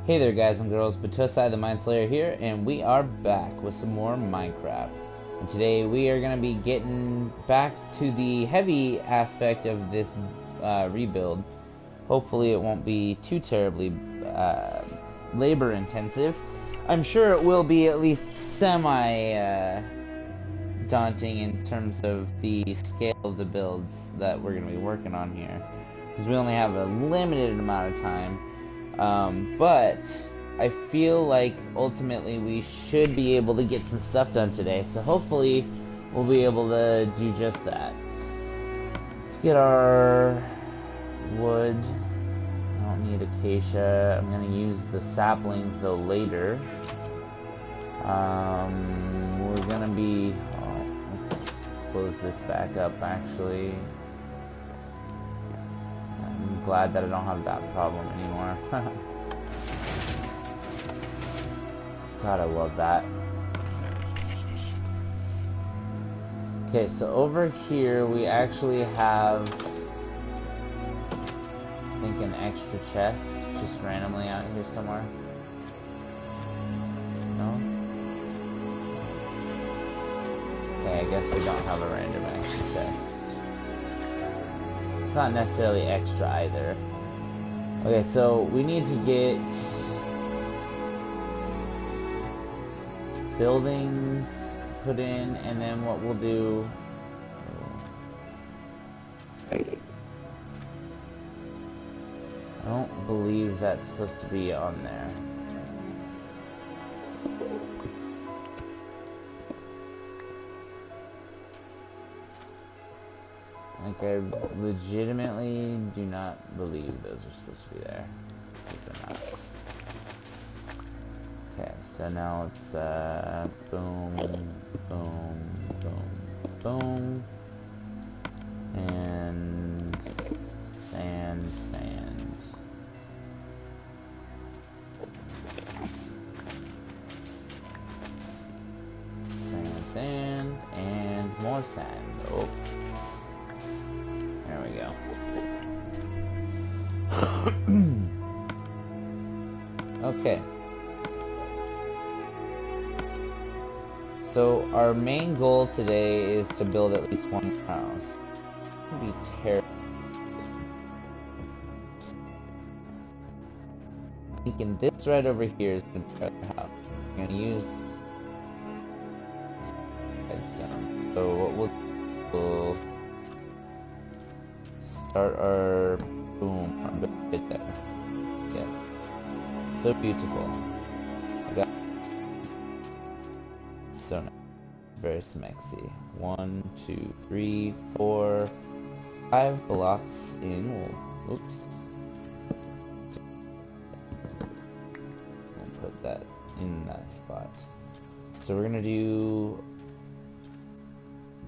Hey there guys and girls, Batosai the Mindslayer here, and we are back with some more Minecraft. And today we are going to be getting back to the heavy aspect of this rebuild. Hopefully it won't be too terribly labor intensive. I'm sure it will be at least semi daunting in terms of the scale of the builds that we're going to be working on here, because we only have a limited amount of time. But I feel like ultimately we should be able to get some stuff done today, so hopefully we'll be able to do just that. Let's get our wood. I don't need acacia. I'm gonna use the saplings though later. We're gonna be... oh, let's close this back up actually. I'm glad that I don't have that problem anymore. God, I love that. Okay, so over here we actually have, I think, an extra chest just randomly out here somewhere. No? Okay, I guess we don't have a random extra chest. It's not necessarily extra either. Okay, so we need to get buildings put in, and then what we'll do... I don't believe that's supposed to be on there. Like, I legitimately do not believe those are supposed to be there. Because they're not. Okay, so now it's boom, boom, boom, boom, and sand, sand. Sand, sand, and more sand. Oh. There we go. Okay. So our main goal today is to build at least one house. It would be terrible. I'm thinking this right over here is going to be our house. I'm going to use redstone. So what we'll start our boom, our bit there. Yeah. So beautiful. I got so nice. Very smexy. 1, 2, 3, 4, 5 blocks in. Oops. I'll put that in that spot. So we're gonna do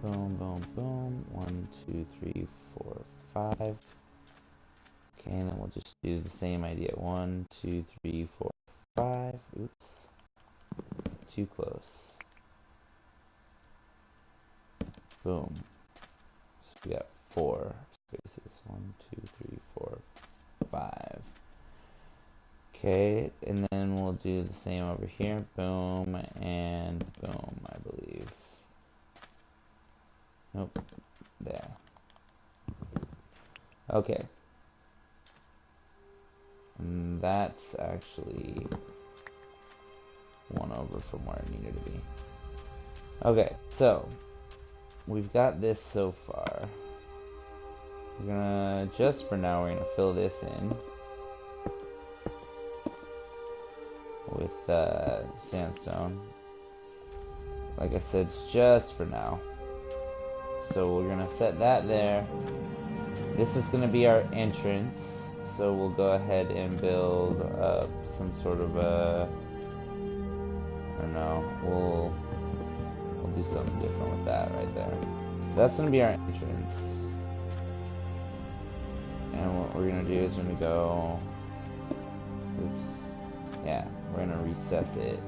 boom, boom, boom. 1, 2, 3, 4, 5. Okay, and then we'll just do the same idea. 1, 2, 3, 4, 5. Oops. Too close. Boom. So we got 4 spaces. 1, 2, 3, 4, 5. Okay, and then we'll do the same over here. Boom and boom, I believe. Nope. There. Okay. And that's actually one over from where it needed to be. Okay, so we've got this so far. We're gonna, just for now, we're gonna fill this in with sandstone. Like I said, it's just for now. So we're gonna set that there. This is gonna be our entrance. So we'll go ahead and build some sort of a, I don't know, we'll do something different with that right there. That's gonna be our entrance. And what we're gonna do is we're gonna go, oops, yeah, we're gonna recess it.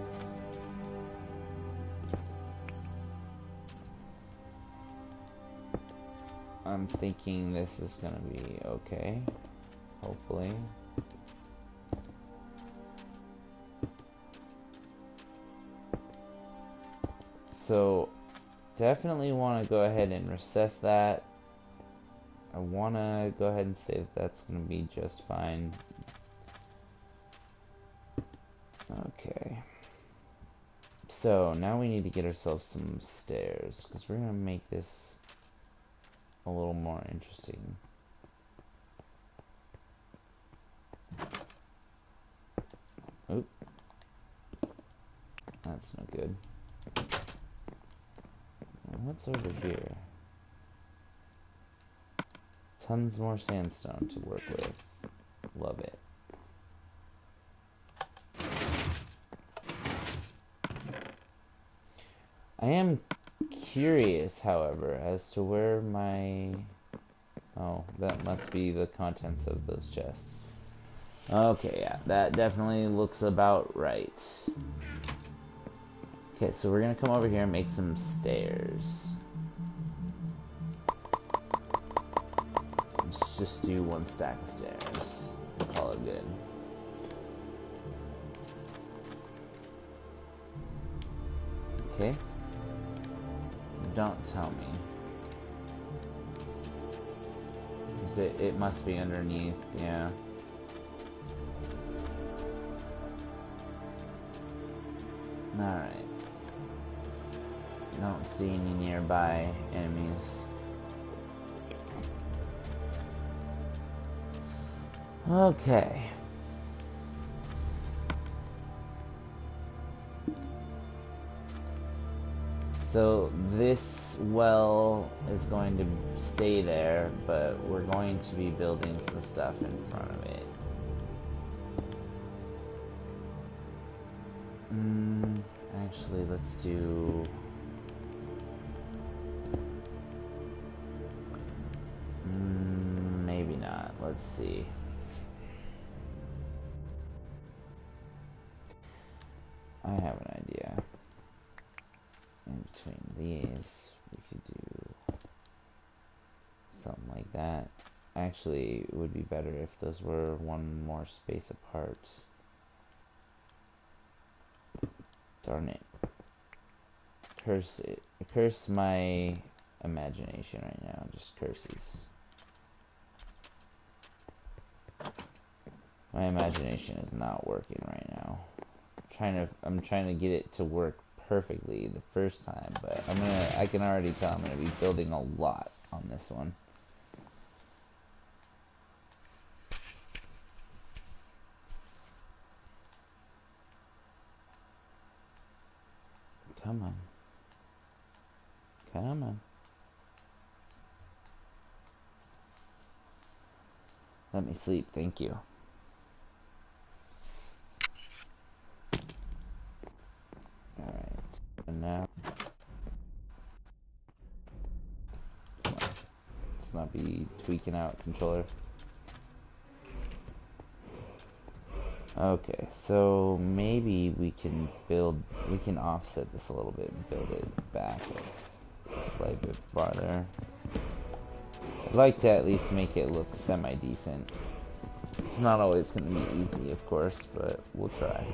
I'm thinking this is gonna be okay, hopefully. So definitely want to go ahead and recess that. I want to go ahead and say that that's going to be just fine. Okay. So now we need to get ourselves some stairs, because we're going to make this a little more interesting. Oop. That's no good. What's over here? Tons more sandstone to work with. Love it. I am curious, however, as to where my... Oh, that must be the contents of those chests. Okay, yeah, that definitely looks about right. Okay, so we're gonna come over here and make some stairs. Let's just do one stack of stairs. Call it good. Okay. Don't tell me. It must be underneath, yeah. Alright. Don't see any nearby enemies. Okay. So this well is going to stay there, but we're going to be building some stuff in front of it. Actually, let's do... maybe not. Let's see. I have an idea. In between these, we could do something like that. Actually, it would be better if those were one more space apart. Darn it. Curse it. Curse my imagination right now. Just curses. My imagination is not working right now. I'm trying to get it to work perfectly the first time, but I can already tell I'm gonna be building a lot on this one. Come on. Come on. Let me sleep, thank you. Alright, and now... Come on. Let's not be tweaking out, controller. Okay, so maybe we can offset this a little bit and build it back a slight bit farther. I'd like to at least make it look semi-decent. It's not always going to be easy, of course, but we'll try.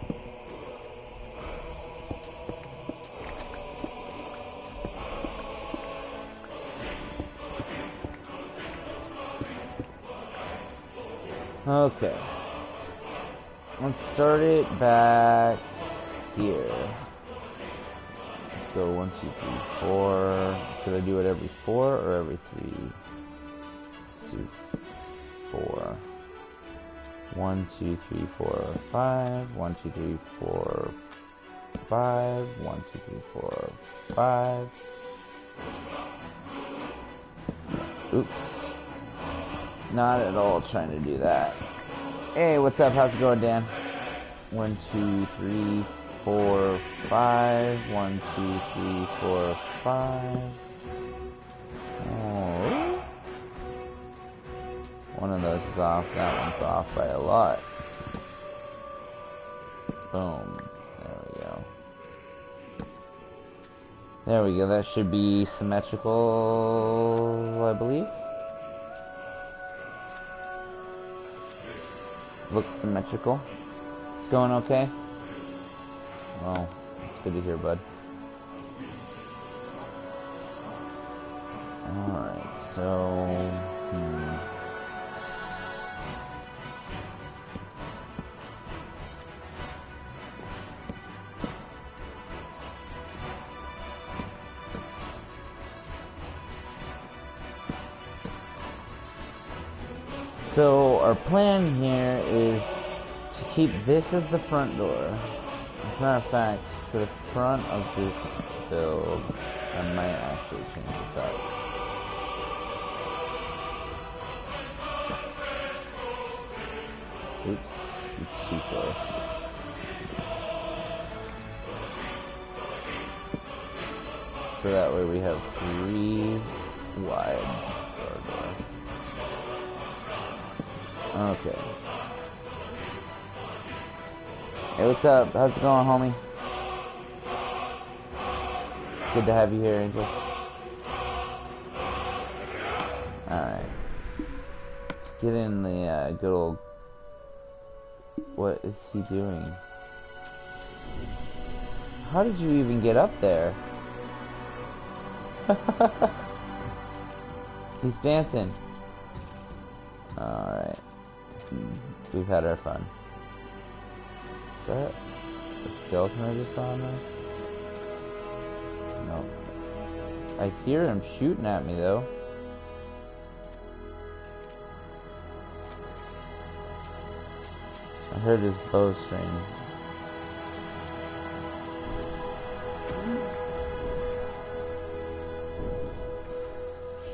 Okay. Let's start it back here. Let's go 1, 2, 3, 4. Should I do it every 4 or every 3? Let's do 4. 1, 2, 3, 4, 5. 1, 2, 3, 4, 5. 1, 2, 3, 4, 5. Oops. Not at all trying to do that. Hey, what's up? How's it going, Dan? 1, 2, 3, 4, 5. 1, 2, 3, 4, 5. Oh. One of those is off. That one's off by a lot. Boom. There we go. There we go. That should be symmetrical, I believe. Looks symmetrical. It's going okay? Well, it's good to hear, bud. Alright, so... So our plan here is to keep this as the front door. As a matter of fact, for the front of this build, I might actually change this up. Oops, it's too close. So that way we have 3 wide door. Okay. Hey, what's up? How's it going, homie? Good to have you here, Angel. Alright. Let's get in the good old... What is he doing? How did you even get up there? He's dancing. Alright. We've had our fun. Is that a skeleton I just saw in there? No. I hear him shooting at me though. I heard his bowstring.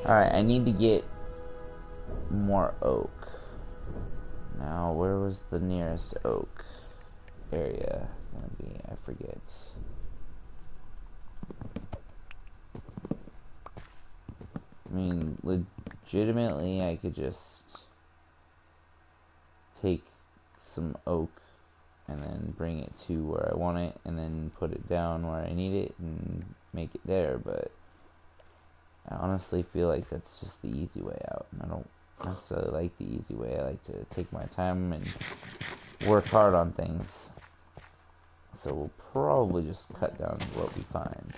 Alright, I need to get more oak. Now, where was the nearest oak area gonna be? I forget. I mean, legitimately, I could just take some oak and then bring it to where I want it and then put it down where I need it and make it there, but I honestly feel like that's just the easy way out. I don't necessarily like the easy way. I like to take my time and work hard on things. So we'll probably just cut down what we find.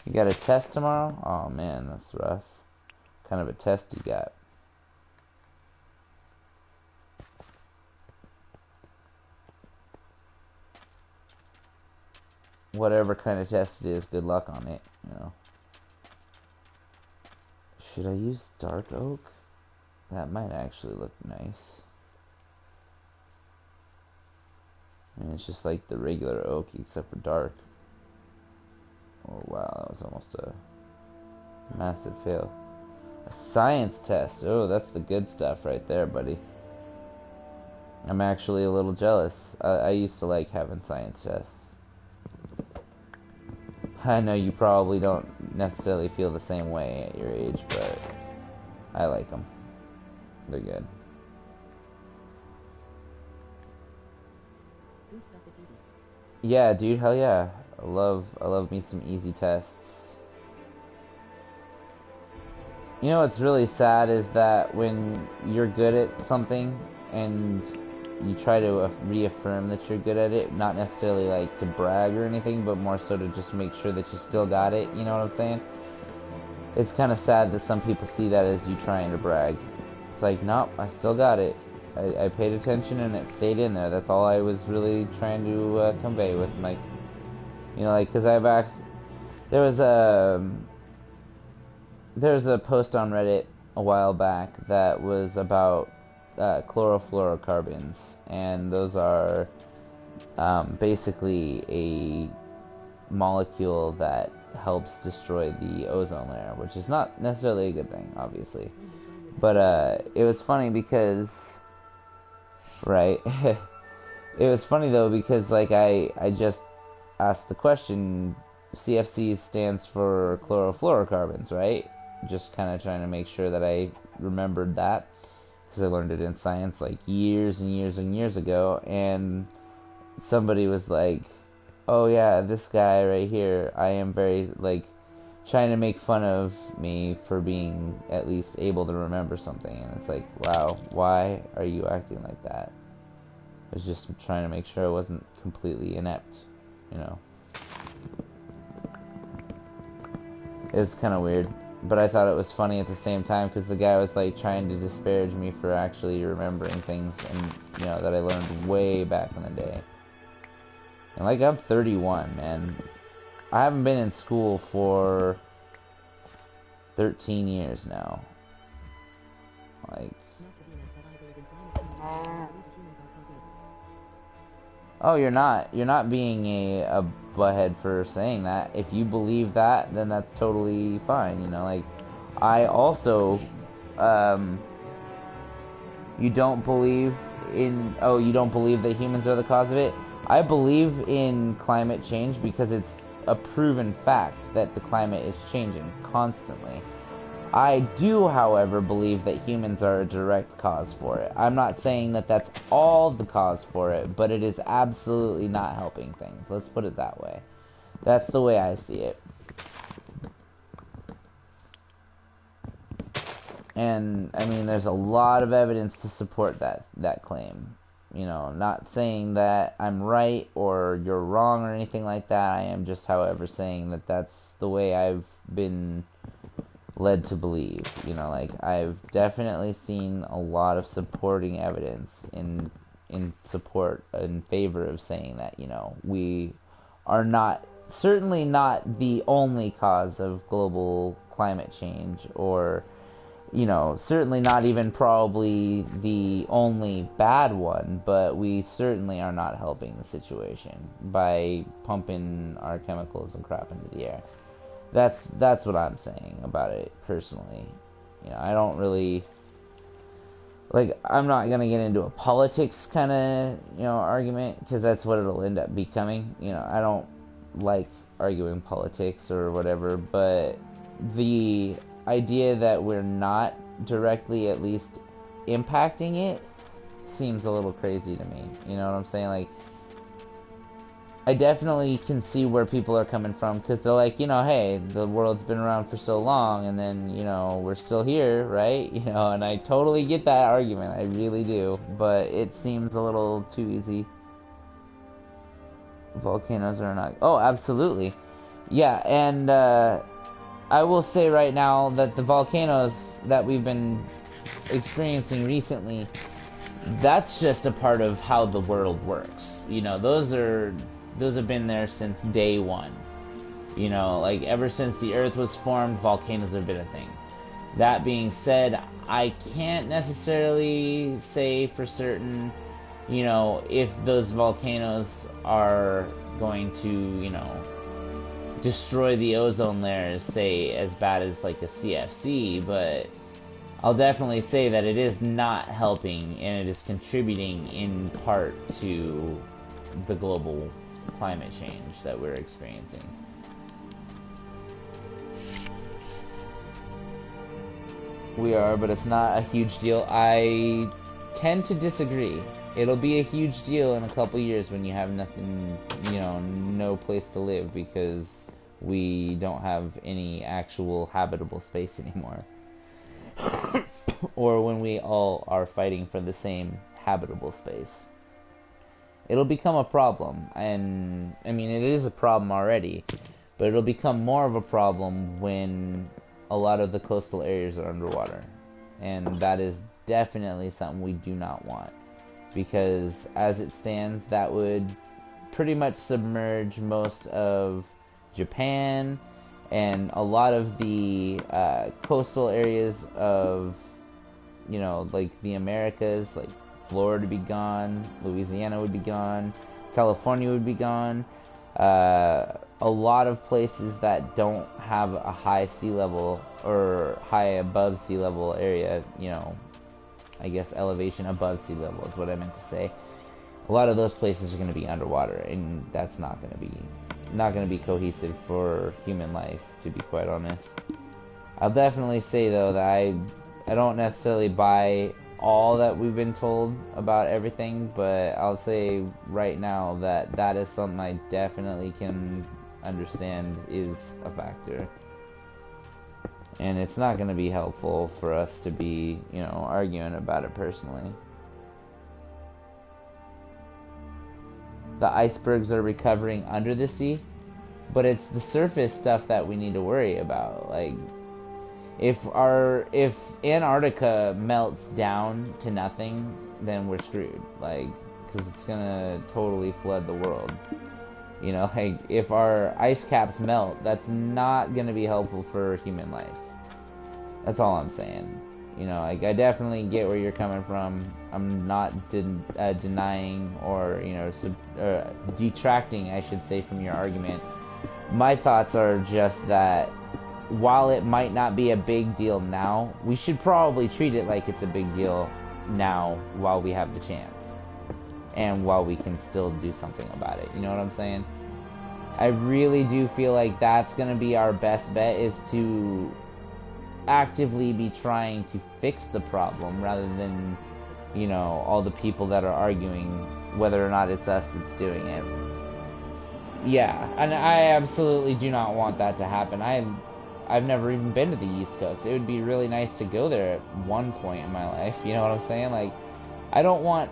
You got a test tomorrow? Oh man, that's rough. What kind of a test you got? Whatever kind of test it is, good luck on it, you know. Should I use dark oak? That might actually look nice. I mean, it's just like the regular oak except for dark. Oh wow, that was almost a massive fail. A science test. Oh, that's the good stuff right there, buddy. I'm actually a little jealous. I used to like having science tests. I know you probably don't necessarily feel the same way at your age, but I like them. They're good. Yeah, dude, hell yeah. I love me some easy tests. You know what's really sad is that when you're good at something and you try to reaffirm that you're good at it, not necessarily like to brag or anything, but more so to just make sure that you still got it, you know what I'm saying? It's kind of sad that some people see that as you trying to brag. It's like, nope, I still got it. I paid attention and it stayed in there. That's all I was really trying to convey with my, you know, like, because there was a post on Reddit a while back that was about chlorofluorocarbons, and those are basically a molecule that helps destroy the ozone layer, which is not necessarily a good thing, obviously. But it was funny because, right? It was funny though because like I just asked the question. CFC stands for chlorofluorocarbons, right? Just kind of trying to make sure that I remembered that, because I learned it in science like years and years and years ago, and somebody was like, oh yeah, this guy right here, I am very, like, trying to make fun of me for being at least able to remember something, and it's like, wow, why are you acting like that? I was just trying to make sure I wasn't completely inept, you know. It's kind of weird. But I thought it was funny at the same time because the guy was like trying to disparage me for actually remembering things, and you know, that I learned way back in the day. And like, I'm 31, man. I haven't been in school for 13 years now. Like, oh, you're not being a butthead for saying that. If you believe that, then that's totally fine, you know. Like, I also, you don't believe in, oh, you don't believe that humans are the cause of it? I believe in climate change because it's a proven fact that the climate is changing constantly. I do, however, believe that humans are a direct cause for it. I'm not saying that that's all the cause for it, but it is absolutely not helping things. Let's put it that way. That's the way I see it. And, I mean, there's a lot of evidence to support that claim. You know, not saying that I'm right or you're wrong or anything like that. I am just, however, saying that that's the way I've been led to believe. You know, like, I've definitely seen a lot of supporting evidence in support, in favor of saying that, you know, we are not, certainly not the only cause of global climate change, or, you know, certainly not even probably the only bad one, but we certainly are not helping the situation by pumping our chemicals and crap into the air. That's what I'm saying about it personally. You know, I don't really, like, I'm not gonna get into a politics kind of, you know, argument, because that's what it'll end up becoming. You know, I don't like arguing politics or whatever, but the idea that we're not directly, at least, impacting it seems a little crazy to me. You know what I'm saying? Like, I definitely can see where people are coming from, because they're like, you know, hey, the world's been around for so long, and then, you know, we're still here, right? You know, and I totally get that argument, I really do, but it seems a little too easy. Volcanoes are not... Oh, absolutely. Yeah, and, I will say right now that the volcanoes that we've been experiencing recently, that's just a part of how the world works. You know, those have been there since day one. You know, like, ever since the Earth was formed, volcanoes have been a thing. That being said, I can't necessarily say for certain, you know, if those volcanoes are going to, you know, destroy the ozone layer, say, as bad as, like, a CFC, but I'll definitely say that it is not helping, and it is contributing in part to the global climate change that we're experiencing. We are, but it's not a huge deal. I tend to disagree. It'll be a huge deal in a couple years when you have nothing, you know, no place to live, because we don't have any actual habitable space anymore. Or when we all are fighting for the same habitable space. It'll become a problem, and I mean, it is a problem already, but it'll become more of a problem when a lot of the coastal areas are underwater, and that is definitely something we do not want, because as it stands, that would pretty much submerge most of Japan and a lot of the coastal areas of, you know, like the Americas. Like, Florida would be gone, Louisiana would be gone, California would be gone. A lot of places that don't have a high sea level, or high above sea level area, you know, I guess elevation above sea level is what I meant to say. A lot of those places are going to be underwater, and that's not going to be cohesive for human life, to be quite honest. I'll definitely say, though, that I don't necessarily buy all that we've been told about everything, but I'll say right now that that is something I definitely can understand is a factor. And it's not going to be helpful for us to be, you know, arguing about it personally. The icebergs are recovering under the sea, but it's the surface stuff that we need to worry about. Like, If Antarctica melts down to nothing, then we're screwed. Like, because it's gonna totally flood the world. You know, like if our ice caps melt, that's not gonna be helpful for human life. That's all I'm saying. You know, like, I definitely get where you're coming from. I'm not denying or, you know, detracting, I should say, from your argument. My thoughts are just that while it might not be a big deal now, we should probably treat it like it's a big deal now while we have the chance. And while we can still do something about it. You know what I'm saying? I really do feel like that's going to be our best bet, is to actively be trying to fix the problem rather than, you know, all the people that are arguing whether or not it's us that's doing it. Yeah, and I absolutely do not want that to happen. I've never even been to the East Coast. It would be really nice to go there at one point in my life. You know what I'm saying? Like, I don't want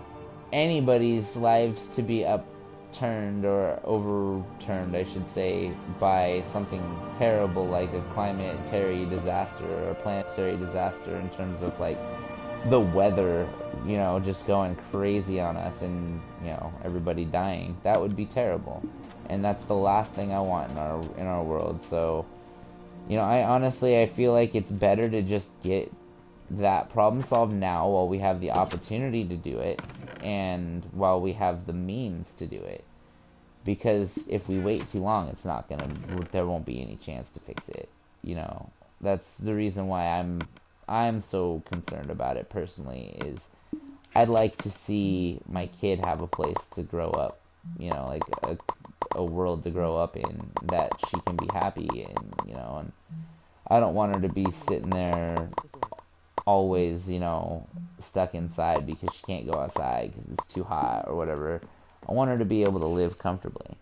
anybody's lives to be upturned or overturned, I should say, by something terrible like a planetary disaster or a planetary disaster in terms of, like, the weather, you know, just going crazy on us and, you know, everybody dying. That would be terrible. And that's the last thing I want in our world. So, you know, I feel like it's better to just get that problem solved now while we have the opportunity to do it and while we have the means to do it. Because if we wait too long, there won't be any chance to fix it. You know, that's the reason why I'm so concerned about it personally, is I'd like to see my kid have a place to grow up, you know, like a world to grow up in that she can be happy in, you know, and I don't want her to be sitting there always, you know, stuck inside because she can't go outside because it's too hot or whatever. I want her to be able to live comfortably.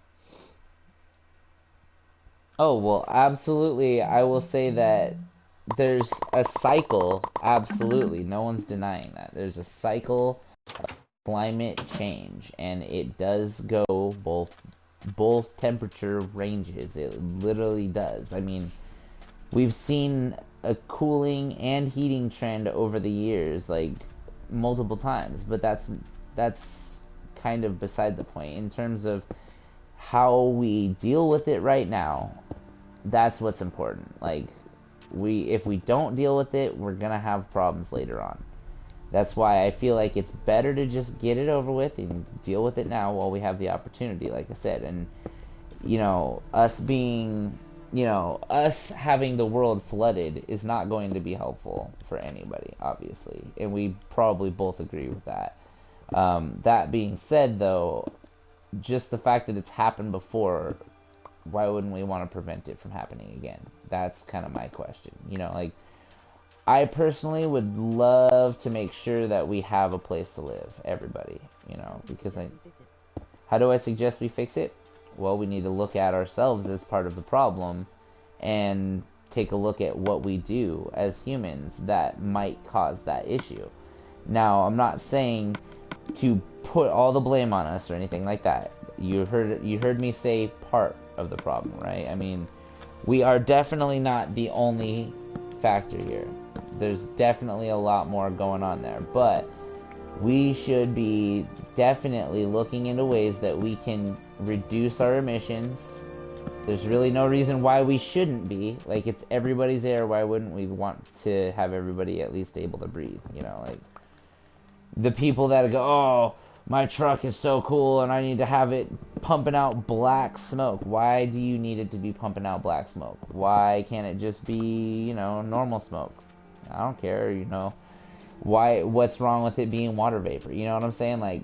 Oh, well, absolutely. I will say that there's a cycle. Absolutely. No one's denying that. There's a cycle of climate change, and it does go both temperature ranges. It literally does. I mean, we've seen a cooling and heating trend over the years, like, multiple times, but that's kind of beside the point. In terms of how we deal with it right now, that's what's important. Like, if we don't deal with it, we're gonna have problems later on. That's why I feel like it's better to just get it over with and deal with it now while we have the opportunity, like I said. And, you know, us having the world flooded is not going to be helpful for anybody, obviously. And we probably both agree with that. That being said, though, just the fact that it's happened before, why wouldn't we want to prevent it from happening again? That's kind of my question. You know, like, I personally would love to make sure that we have a place to live, everybody, you know, because how do I suggest we fix it? Well, we need to look at ourselves as part of the problem and take a look at what we do as humans that might cause that issue. Now, I'm not saying to put all the blame on us or anything like that. You heard me say part of the problem, right? I mean, we are definitely not the only factor here. There's definitely a lot more going on there, but we should be definitely looking into ways that we can reduce our emissions. There's really no reason why we shouldn't be. Like, it's everybody's air, why wouldn't we want to have everybody at least able to breathe, you know? Like, the people that go, oh, my truck is so cool and I need to have it pumping out black smoke. Why do you need it to be pumping out black smoke? Why can't it just be, you know, normal smoke? I don't care, you know. What's wrong with it being water vapor? You know what I'm saying? Like,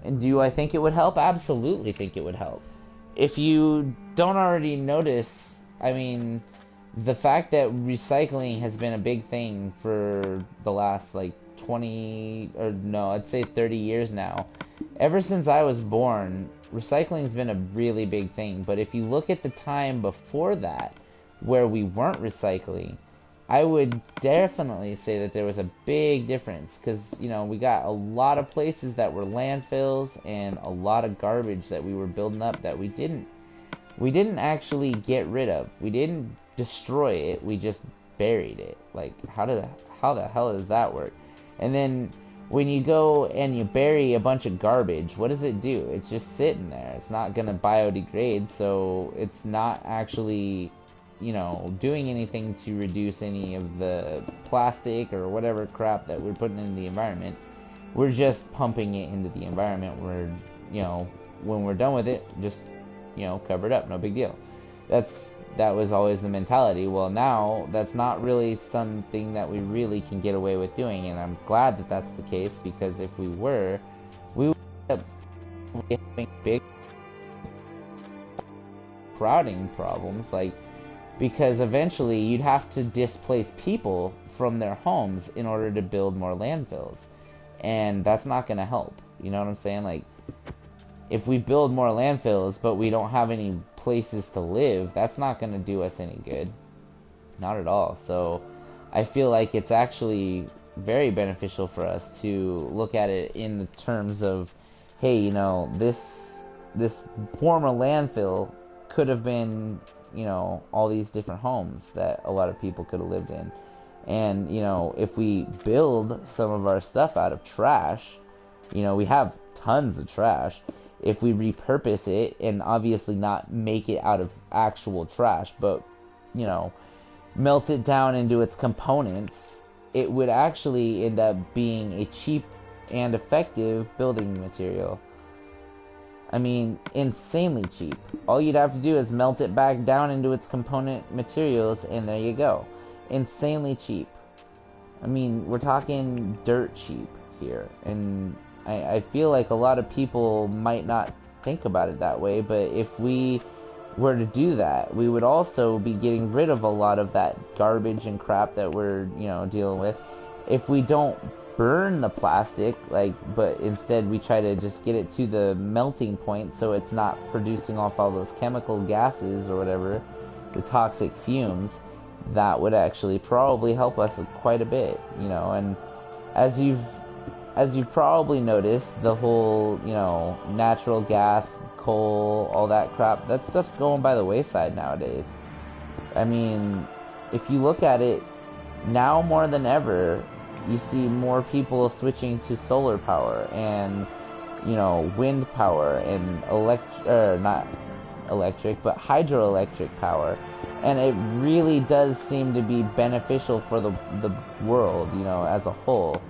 and do I think it would help? Absolutely think it would help. If you don't already notice, I mean, the fact that recycling has been a big thing for the last, like, 20, or no, I'd say 30 years now. Ever since I was born, recycling's been a really big thing. But if you look at the time before that, where we weren't recycling, I would definitely say that there was a big difference, because, you know, we got a lot of places that were landfills and a lot of garbage that we were building up that we didn't actually get rid of. We didn't destroy it, we just buried it. Like, how the hell does that work? And then when you go and you bury a bunch of garbage, what does it do? It's just sitting there. It's not gonna biodegrade, so it's not actually, you know, doing anything to reduce any of the plastic or whatever crap that we're putting in the environment. We're just pumping it into the environment. We're, you know, when we're done with it, just, you know, cover it up, no big deal. That was always the mentality. Well, now that's not really something that we really can get away with doing, and I'm glad that that's the case, because if we were, we would end up having big crowding problems, like, because eventually you'd have to displace people from their homes in order to build more landfills, and that's not going to help. You know what I'm saying? Like, if we build more landfills but we don't have any places to live, that's not going to do us any good. Not at all. So I feel like it's actually very beneficial for us to look at it in the terms of, hey, you know, this former landfill could have been, you know, all these different homes that a lot of people could have lived in. And, you know, if we build some of our stuff out of trash, you know, we have tons of trash. If we repurpose it, and obviously not make it out of actual trash, but, you know, melt it down into its components, it would actually end up being a cheap and effective building material. I mean, insanely cheap. All you'd have to do is melt it back down into its component materials, and there you go. Insanely cheap. I mean, we're talking dirt cheap here, and I feel like a lot of people might not think about it that way, but if we were to do that, we would also be getting rid of a lot of that garbage and crap that we're, you know, dealing with. If we don't burn the plastic, like, but instead we try to just get it to the melting point so it's not producing off all those chemical gases or whatever, the toxic fumes, that would actually probably help us quite a bit, you know. And as you've probably noticed, the whole, you know, natural gas, coal, all that crap, that stuff's going by the wayside nowadays. I mean, if you look at it, now more than ever, you see more people switching to solar power and, you know, wind power and not electric, but hydroelectric power. And it really does seem to be beneficial for the world, you know, as a whole.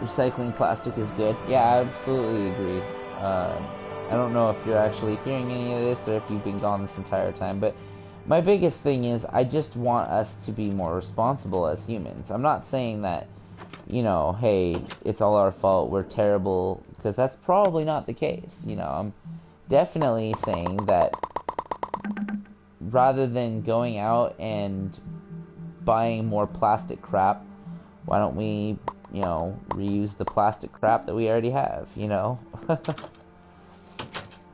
Recycling plastic is good. Yeah, I absolutely agree. I don't know if you're actually hearing any of this or if you've been gone this entire time, but my biggest thing is I just want us to be more responsible as humans. I'm not saying that, you know, hey, it's all our fault, we're terrible, because that's probably not the case. You know, I'm definitely saying that rather than going out and buying more plastic crap, why don't we, you know, reuse the plastic crap that we already have, you know?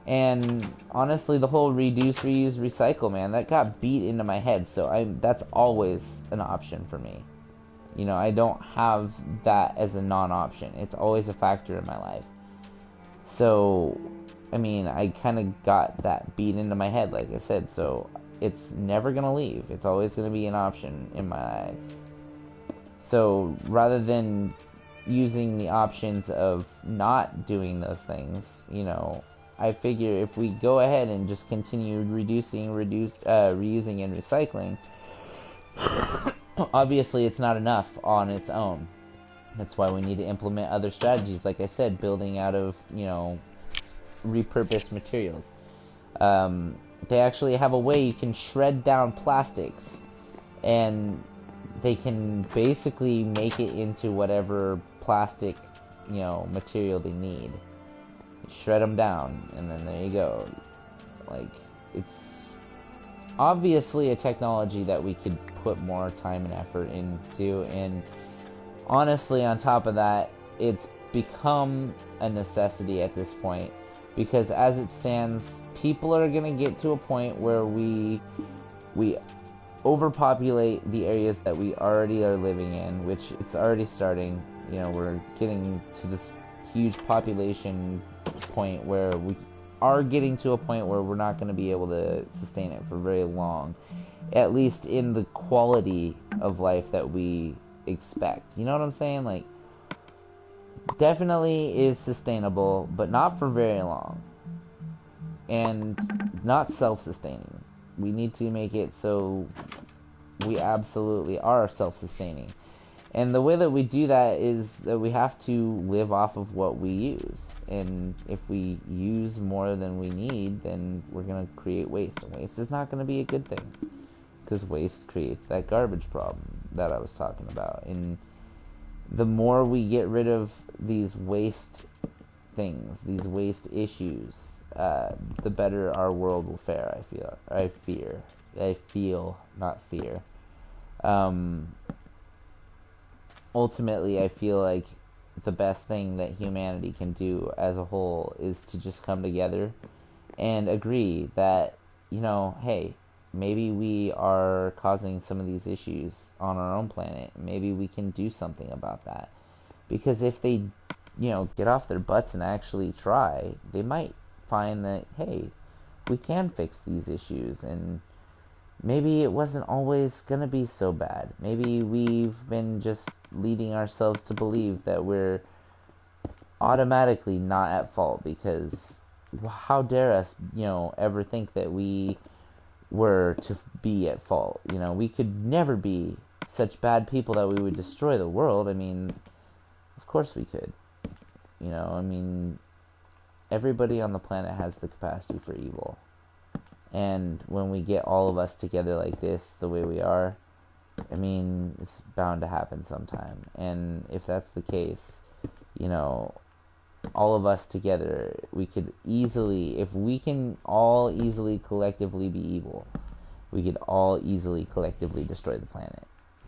And honestly, the whole reduce, reuse, recycle, man, that got beat into my head, so that's always an option for me. You know, I don't have that as a non-option. It's always a factor in my life. So, I mean, I kind of got that beat into my head, like I said, so it's never going to leave. It's always going to be an option in my life. So, rather than using the options of not doing those things, you know, I figure if we go ahead and just continue reusing and recycling, obviously it's not enough on its own. That's why we need to implement other strategies, like I said, building out of, you know, repurposed materials. They actually have a way you can shred down plastics, and they can basically make it into whatever plastic, you know, material they need. Shred them down, and then there you go. Like, it's obviously a technology that we could put more time and effort into, and honestly, on top of that, it's become a necessity at this point, because as it stands, people are gonna get to a point where we overpopulate the areas that we already are living in, which it's already starting. You know, we're getting to this huge population point where we are getting to a point where we're not going to be able to sustain it for very long, at least in the quality of life that we expect. You know what I'm saying? Like, definitely is sustainable, but not for very long, and not self-sustaining. We need to make it so we absolutely are self-sustaining. And the way that we do that is that we have to live off of what we use. And if we use more than we need, then we're going to create waste. And waste is not going to be a good thing, because waste creates that garbage problem that I was talking about. And the more we get rid of these waste things, these waste issues, the better our world will fare, I feel, not fear. Ultimately, I feel like the best thing that humanity can do as a whole is to just come together and agree that, you know, hey, maybe we are causing some of these issues on our own planet. Maybe we can do something about that. Because if they, you know, get off their butts and actually try, they might find that, hey, we can fix these issues, and maybe it wasn't always gonna be so bad. Maybe we've been just leading ourselves to believe that we're automatically not at fault, because how dare us, you know, ever think that we were to be at fault. You know, we could never be such bad people that we would destroy the world. I mean, of course we could. You know, I mean, everybody on the planet has the capacity for evil. And when we get all of us together like this, the way we are, I mean, it's bound to happen sometime. And if that's the case, you know, all of us together, we could easily, if we can all easily collectively be evil, we could all easily collectively destroy the planet.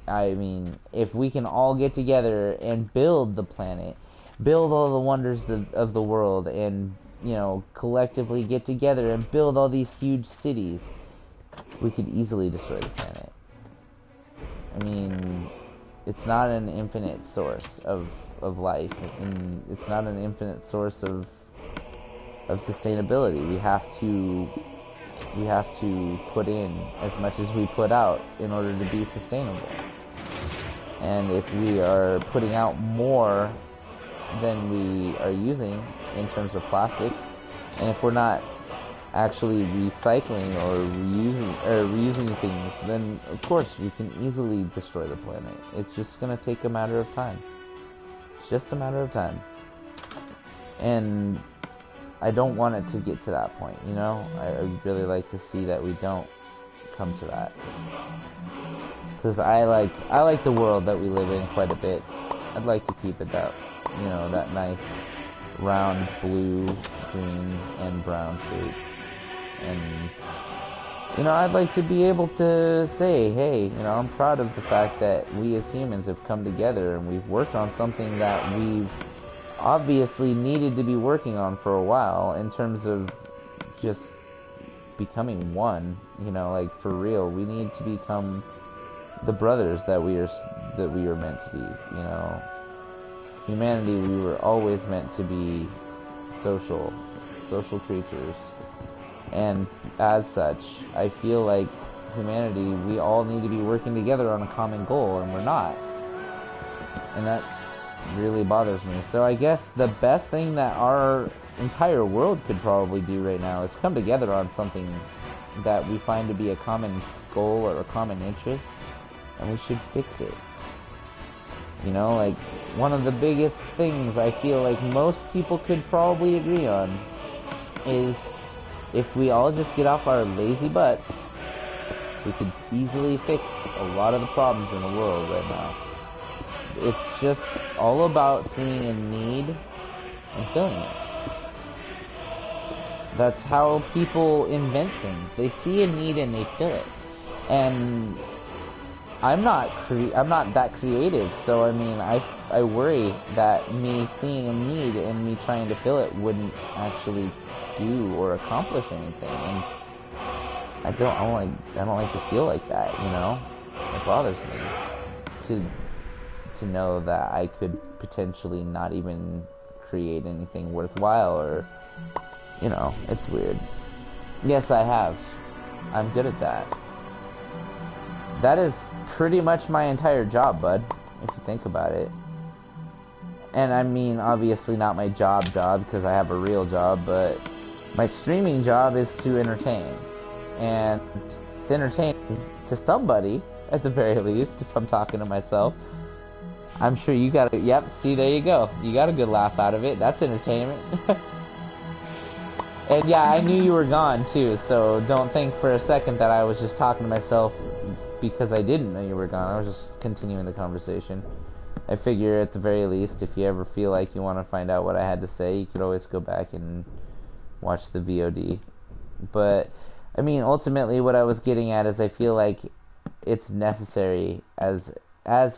I mean, if we can all get together and build the planet, build all the wonders of the world, and, you know, collectively get together and build all these huge cities, we could easily destroy the planet. I mean, it's not an infinite source of life, and it's not an infinite source of sustainability. We have to put in as much as we put out in order to be sustainable. And if we are putting out more than we are using in terms of plastics, and if we're not actually recycling or reusing things, then of course we can easily destroy the planet. It's just gonna take a matter of time. It's just a matter of time. And I don't want it to get to that point, you know? I really like to see that we don't come to that. Because I like the world that we live in quite a bit. I'd like to keep it that, you know, that nice round blue, green, and brown shape. And, you know, I'd like to be able to say, hey, you know, I'm proud of the fact that we as humans have come together and we've worked on something that we've obviously needed to be working on for a while, in terms of just becoming one. You know, like, for real, we need to become the brothers that we are meant to be. You know, humanity, we were always meant to be social creatures, and as such, I feel like humanity, we all need to be working together on a common goal, and we're not, and that really bothers me. So I guess the best thing that our entire world could probably do right now is come together on something that we find to be a common goal or a common interest, and we should fix it. You know, like, one of the biggest things I feel like most people could probably agree on is, if we all just get off our lazy butts, we could easily fix a lot of the problems in the world right now. It's just all about seeing a need and filling it. That's how people invent things. They see a need and they fill it. And I'm not that creative, so I mean, I worry that me seeing a need and me trying to fill it wouldn't actually do or accomplish anything. And I don't like to feel like that, you know? It bothers me to know that I could potentially not even create anything worthwhile, or You know, it's weird. Yes, I have. I'm good at that. That is pretty much my entire job, bud, if you think about it. And I mean, obviously not my job because I have a real job, but my streaming job is to entertain. And to entertain to somebody, at the very least, if I'm talking to myself. I'm sure you got it. Yep, see, there you go. You got a good laugh out of it. That's entertainment. And yeah, I knew you were gone too, so don't think for a second that I was just talking to myself because I didn't know you were gone. I was just continuing the conversation. I figure at the very least, if you ever feel like you want to find out what I had to say, you could always go back and watch the VOD. But, I mean, ultimately what I was getting at is I feel like it's necessary as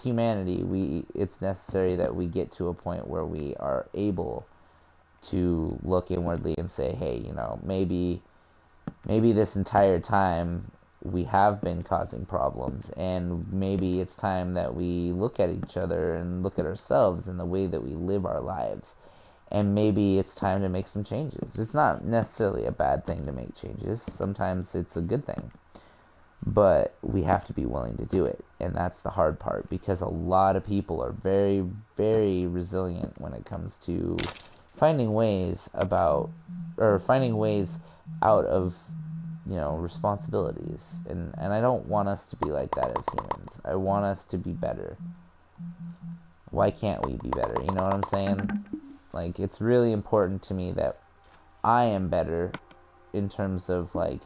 humanity, it's necessary that we get to a point where we are able to look inwardly and say, hey, you know, maybe this entire time we have been causing problems, and maybe it's time that we look at each other and look at ourselves and the way that we live our lives, and maybe it's time to make some changes. It's not necessarily a bad thing to make changes. Sometimes it's a good thing, but we have to be willing to do it, and that's the hard part, because a lot of people are very, very resilient when it comes to finding ways out of, you know, responsibilities. And I don't want us to be like that as humans. I want us to be better. Why can't we be better? You know what I'm saying? Like, it's really important to me that I am better in terms of, like,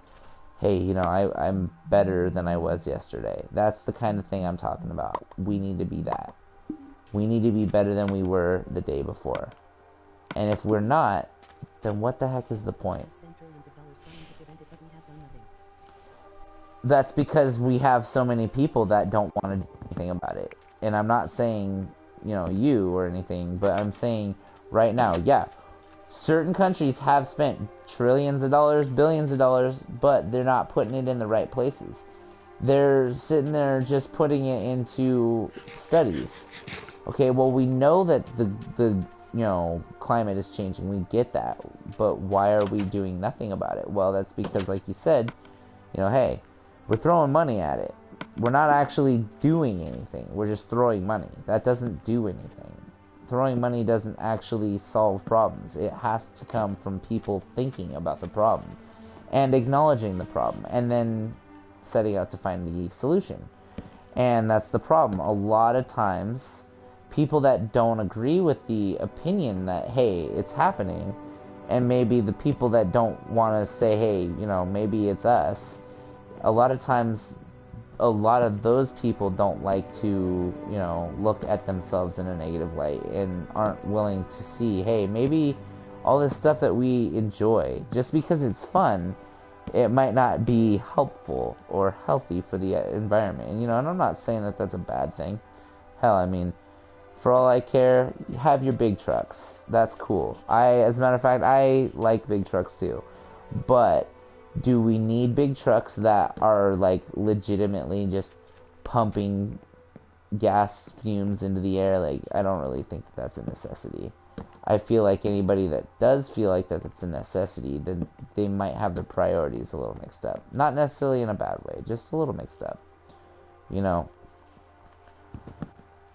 hey, you know, I'm better than I was yesterday. That's the kind of thing I'm talking about. We need to be that. We need to be better than we were the day before. And if we're not, then what the heck is the point? That's because we have so many people that don't want to do anything about it. And I'm not saying, you know, you or anything, but I'm saying right now, yeah, certain countries have spent trillions of dollars, billions of dollars, but they're not putting it in the right places. They're sitting there just putting it into studies. Okay, well, we know that the you know, climate is changing. We get that. But why are we doing nothing about it? Well, that's because, like you said, you know, hey, we're throwing money at it. We're not actually doing anything. We're just throwing money. That doesn't do anything. Throwing money doesn't actually solve problems. It has to come from people thinking about the problem and acknowledging the problem and then setting out to find the solution. And that's the problem. A lot of times, people that don't agree with the opinion that, hey, it's happening, and maybe the people that don't want to say, hey, you know, maybe it's us, a lot of times, a lot of those people don't like to, you know, look at themselves in a negative light and aren't willing to see, hey, maybe all this stuff that we enjoy, just because it's fun, it might not be helpful or healthy for the environment. And, you know, and I'm not saying that that's a bad thing. Hell, I mean, for all I care, have your big trucks. That's cool. As a matter of fact, I like big trucks too. But do we need big trucks that are, like, legitimately just pumping gas fumes into the air? Like, I don't really think that's a necessity. I feel like anybody that does feel like that it's a necessity, then they might have their priorities a little mixed up. Not necessarily in a bad way, just a little mixed up. You know?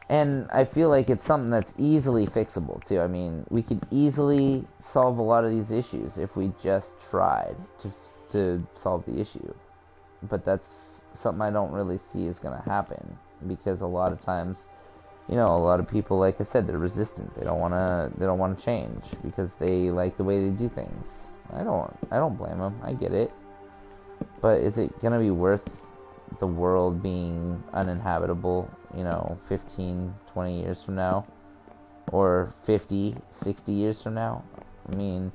And I feel like it's something that's easily fixable, too. I mean, we could easily solve a lot of these issues if we just tried to solve the issue. But that's something I don't really see is going to happen. Because a lot of times, you know, a lot of people, like I said, they're resistant. They don't want to change because they like the way they do things. I don't blame them. I get it. But is it going to be worth the world being uninhabitable, you know, 15, 20 years from now, or 50, 60 years from now? I mean,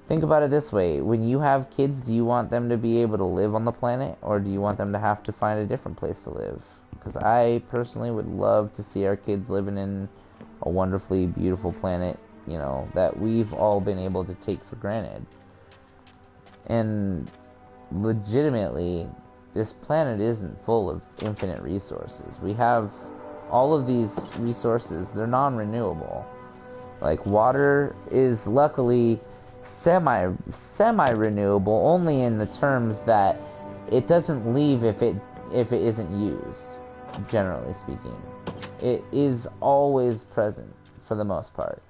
think about it this way. When you have kids, do you want them to be able to live on the planet, or do you want them to have to find a different place to live? Because I personally would love to see our kids living in a wonderfully beautiful planet, you know, that we've all been able to take for granted. And legitimately, this planet isn't full of infinite resources. We have all of these resources. They're non-renewable. Like, water is luckily semi renewable only in the terms that it doesn't leave if it isn't used. Generally speaking, it is always present for the most part.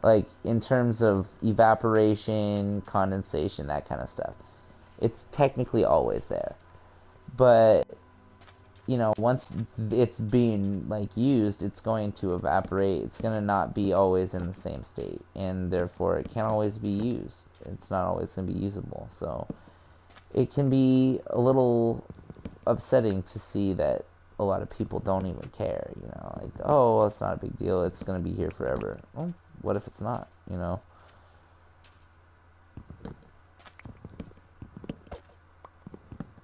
Like in terms of evaporation, condensation, that kind of stuff, it's technically always there. But you know, once it's being like used, it's going to evaporate. It's going to not be always in the same state, and therefore it can't always be used. It's not always going to be usable. So it can be a little upsetting to see that a lot of people don't even care, you know, like, oh, well, it's not a big deal, it's going to be here forever. Well, what if it's not, you know?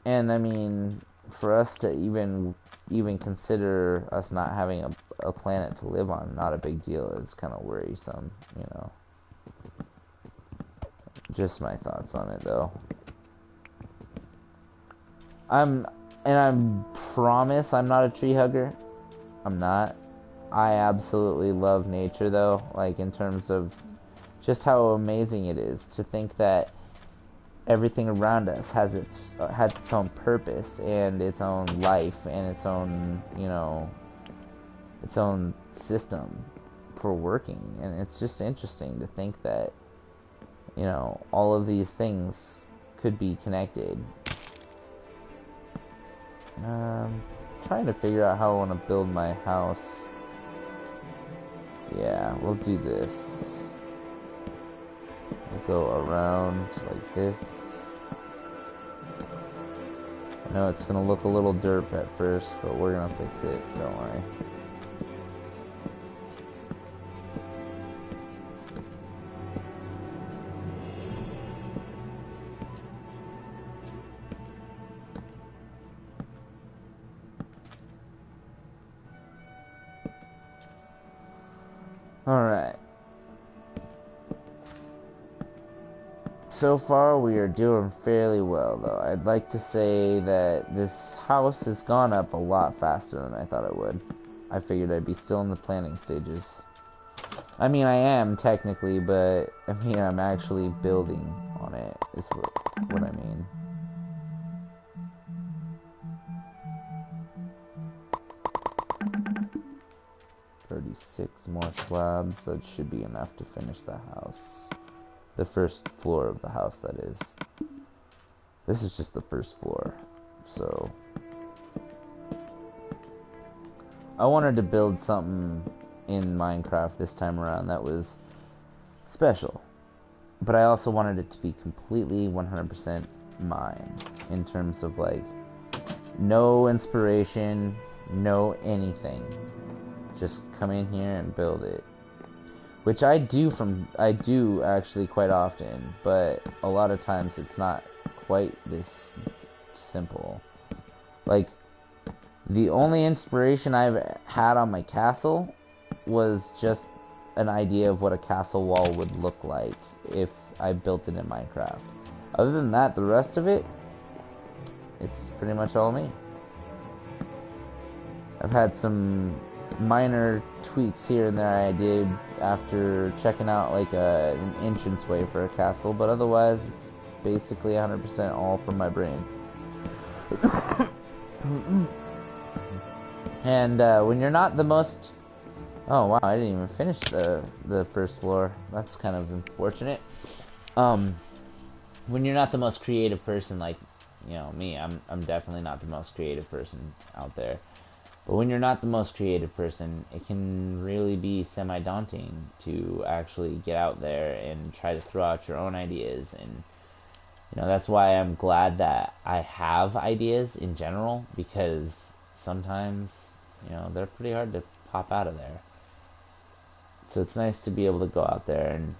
And I mean, for us to even consider us not having a planet to live on, not a big deal. It's kind of worrisome, you know. Just my thoughts on it, though. I promise I'm not a tree hugger. I'm not. I absolutely love nature, though, like in terms of just how amazing it is to think that everything around us has its own purpose and its own life and its own, you know, its own system for working. And it's just interesting to think that, you know, all of these things could be connected. Trying to figure out how I want to build my house. Yeah, we'll do this. We'll go around like this. I know it's gonna look a little derp at first, but we're gonna fix it, don't worry. Alright. So far, we are doing fairly well, though. I'd like to say that this house has gone up a lot faster than I thought it would. I figured I'd be still in the planning stages. I mean, I am, technically, but, I mean, I'm actually building on it, is what I mean. More slabs. That should be enough to finish the house. The first floor of the house, that is. This is just the first floor, so I wanted to build something in Minecraft this time around that was special, but I also wanted it to be completely 100% mine, in terms of like no inspiration, no anything. Just come in here and build it, which I do actually quite often, but a lot of times it's not quite this simple. Like, the only inspiration I've had on my castle was just an idea of what a castle wall would look like if I built it in Minecraft. Other than that, the rest of it, it's pretty much all me. I've had some minor tweaks here and there I did after checking out like an entranceway for a castle, but otherwise it's basically 100% all from my brain. And when you're not the most... Oh wow, I didn't even finish the first floor. That's kind of unfortunate. When you're not the most creative person, like, you know, me, I'm definitely not the most creative person out there. But when you're not the most creative person, it can really be semi-daunting to actually get out there and try to throw out your own ideas. And, you know, that's why I'm glad that I have ideas in general, because sometimes, you know, they're pretty hard to pop out of there. So it's nice to be able to go out there and,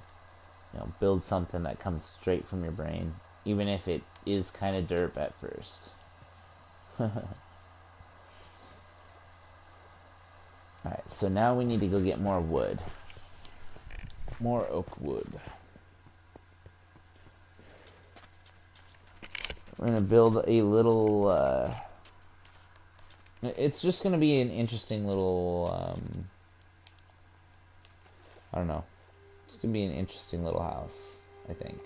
you know, build something that comes straight from your brain, even if it is kind of derp at first. Alright, so now we need to go get more wood. More oak wood. We're gonna build a little, it's just gonna be an interesting little, I don't know. It's gonna be an interesting little house. I think.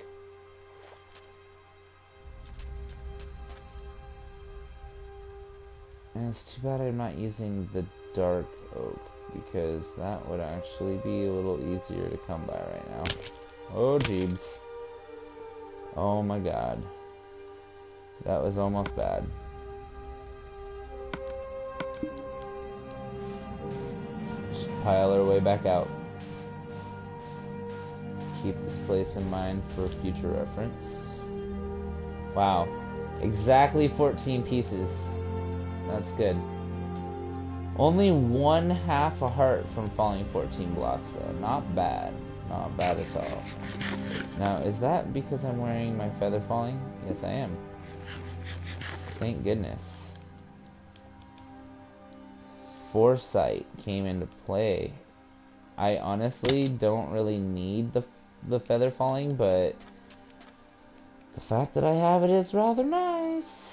And it's too bad I'm not using the dark oak, because that would actually be a little easier to come by right now. Oh jeebs. Oh my god. That was almost bad. Just pile our way back out. Keep this place in mind for future reference. Wow. Exactly 14 pieces. That's good. Only 1/2 a heart from falling 14 blocks though. Not bad. Not bad at all. Now, is that because I'm wearing my feather falling? Yes, I am. Thank goodness. Foresight came into play. I honestly don't really need the feather falling, but the fact that I have it is rather nice.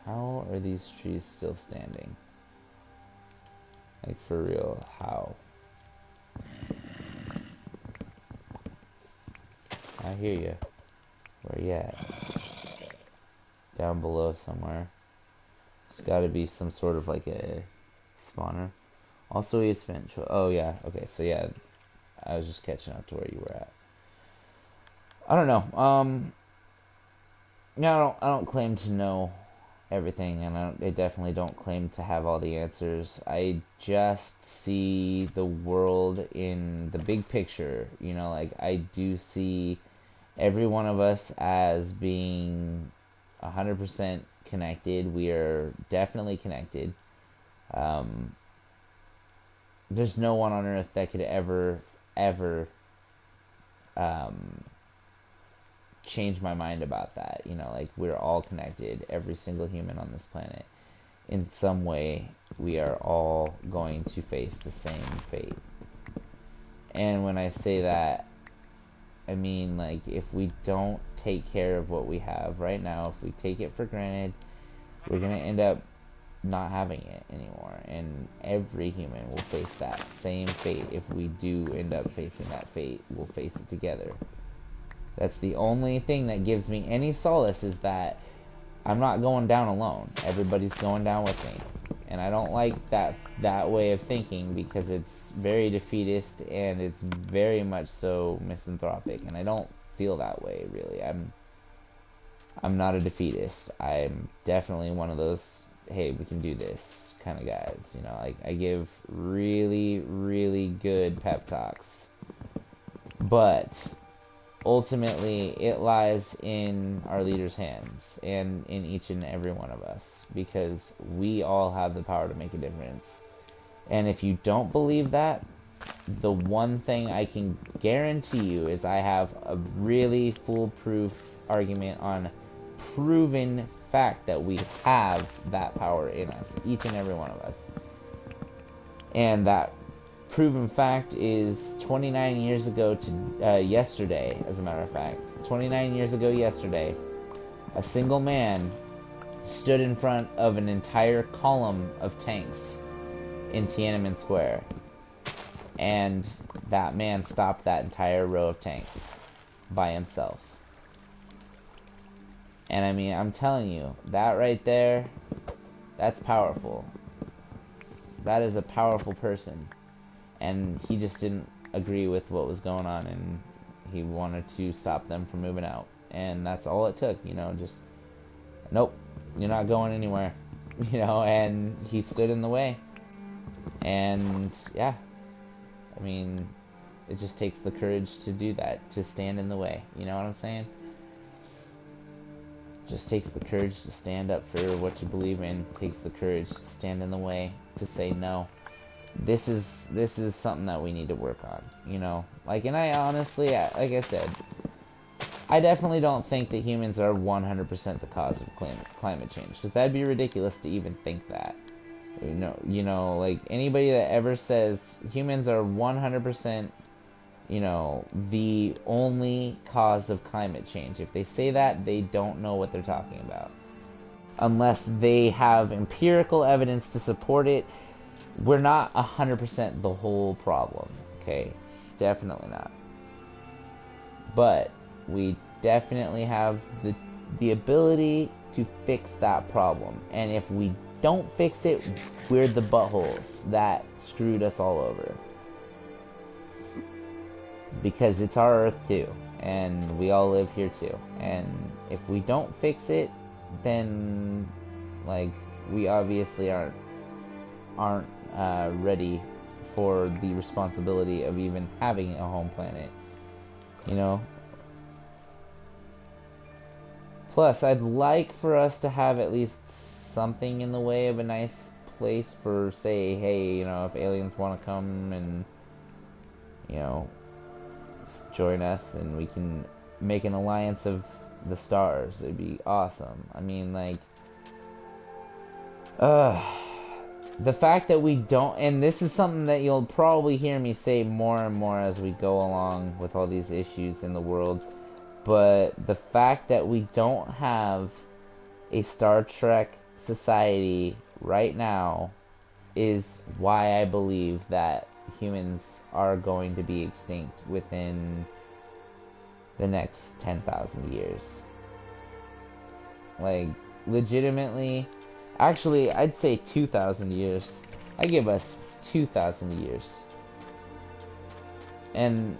How are these trees still standing? Like, for real, how? I hear you. Where you at? Down below somewhere. There's gotta be some sort of like a spawner. Also, he spent. Oh yeah. Okay. So yeah, I was just catching up to where you were at. I don't know. Yeah, I don't claim to know everything, and I definitely don't claim to have all the answers. I just see the world in the big picture. You know, like I do see every one of us as being 100% connected. We are definitely connected. There's no one on Earth that could ever change my mind about that. You know, like we're all connected. Every single human on this planet, in some way, we are all going to face the same fate. And when I say that, I mean, like, if we don't take care of what we have right now, if we take it for granted, we're gonna end up not having it anymore, and every human will face that same fate. If we do end up facing that fate, we'll face it together. That's the only thing that gives me any solace, is that I'm not going down alone. Everybody's going down with me. And I don't like that way of thinking, because it's very defeatist and it's very much so misanthropic, and I don't feel that way really. I'm not a defeatist. I'm definitely one of those, hey, we can do this kind of guys. You know, like I give really, really good pep talks. But ultimately, it lies in our leaders' hands and in each and every one of us, because we all have the power to make a difference. And if you don't believe that, the one thing I can guarantee you is I have a really foolproof argument on proven fact that we have that power in us, each and every one of us. And that proven fact is 29 years ago to yesterday, as a matter of fact. 29 years ago yesterday, a single man stood in front of an entire column of tanks in Tiananmen Square. And that man stopped that entire row of tanks by himself. And I mean, I'm telling you, that right there, that's powerful. That is a powerful person. And he just didn't agree with what was going on, and he wanted to stop them from moving out. And that's all it took, you know, just, nope, you're not going anywhere, you know, and he stood in the way. And yeah, I mean, it just takes the courage to do that, to stand in the way, you know what I'm saying? Just takes the courage to stand up for what you believe in, takes the courage to stand in the way, to say no. This is something that we need to work on, you know? Like, and I honestly, like I said, I definitely don't think that humans are 100% the cause of climate change, because that'd be ridiculous to even think that. You know, like, anybody that ever says humans are 100%, you know, the only cause of climate change, if they say that, they don't know what they're talking about. Unless they have empirical evidence to support it, we're not 100% the whole problem, okay? Definitely not. But we definitely have the ability to fix that problem. And if we don't fix it, we're the buttholes that screwed us all over. Because it's our Earth too, and we all live here too. And if we don't fix it, then like we obviously aren't ready for the responsibility of even having a home planet, you know. Plus, I'd like for us to have at least something in the way of a nice place for, say, hey, you know, if aliens want to come and, you know, join us and we can make an alliance of the stars. It'd be awesome. I mean, like, the fact that we don't, and this is something that you'll probably hear me say more and more as we go along with all these issues in the world, but the fact that we don't have a Star Trek society right now is why I believe that humans are going to be extinct within the next 10,000 years. Like, legitimately, actually, I'd say 2,000 years. I give us 2,000 years. And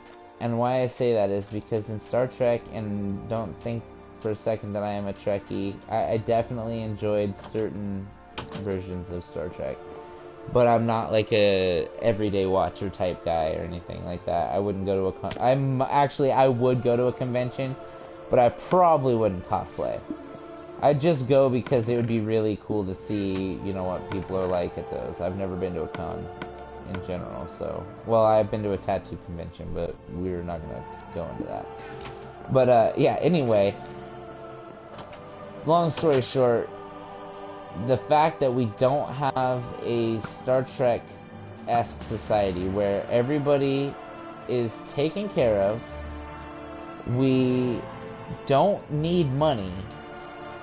why I say that is because in Star Trek, and don't think for a second that I am a Trekkie, I definitely enjoyed certain versions of Star Trek. But I'm not like a everyday watcher type guy or anything like that. I wouldn't go to I would go to a convention, but I probably wouldn't cosplay. I'd just go because it would be really cool to see, you know, what people are like at those. I've never been to a con in general, so... Well, I've been to a tattoo convention, but we're not gonna go into that. But, yeah, anyway. Long story short, the fact that we don't have a Star Trek-esque society where everybody is taken care of, we don't need money,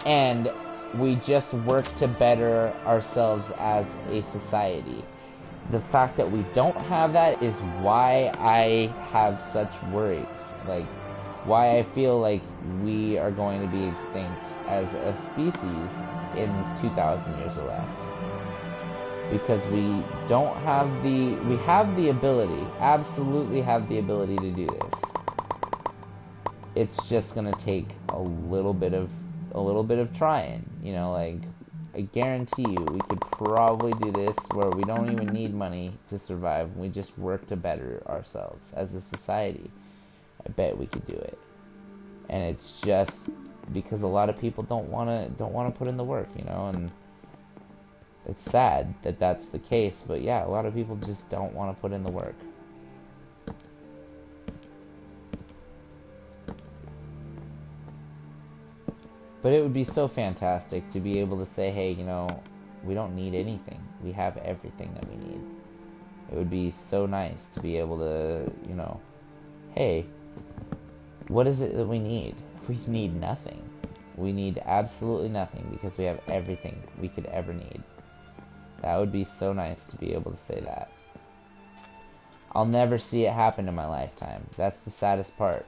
and we just work to better ourselves as a society. The fact that we don't have that is why I have such worries. Like, why I feel like we are going to be extinct as a species in 2,000 years or less. Because we don't have we have the ability, absolutely have the ability to do this. It's just gonna take a little bit of trying, you know, like, I guarantee you we could probably do this where we don't even need money to survive. We just work to better ourselves as a society. I bet we could do it. And it's just because a lot of people don't want to put in the work, you know, and it's sad that that's the case, but yeah, a lot of people just don't want to put in the work. But it would be so fantastic to be able to say, hey, you know, we don't need anything. We have everything that we need. It would be so nice to be able to, you know, hey, what is it that we need? We need nothing. We need absolutely nothing because we have everything we could ever need. That would be so nice to be able to say that. I'll never see it happen in my lifetime. That's the saddest part.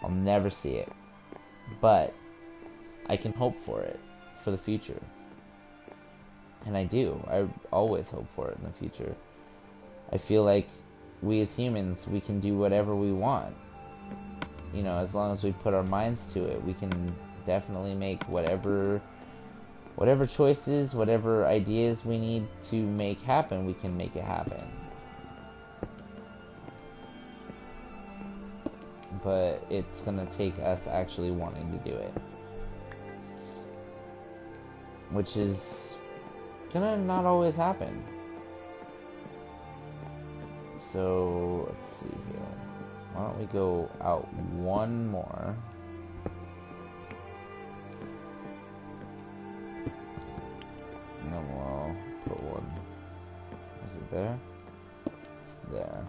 I'll never see it. But I can hope for it for the future. And I do. I always hope for it in the future. I feel like we as humans, we can do whatever we want. You know, as long as we put our minds to it, we can definitely make whatever choices, whatever ideas we need to make happen, we can make it happen. But it's gonna take us actually wanting to do it. Which is gonna not always happen. So, let's see here. Why don't we go out one more. And then we'll put one. Is it there? It's there.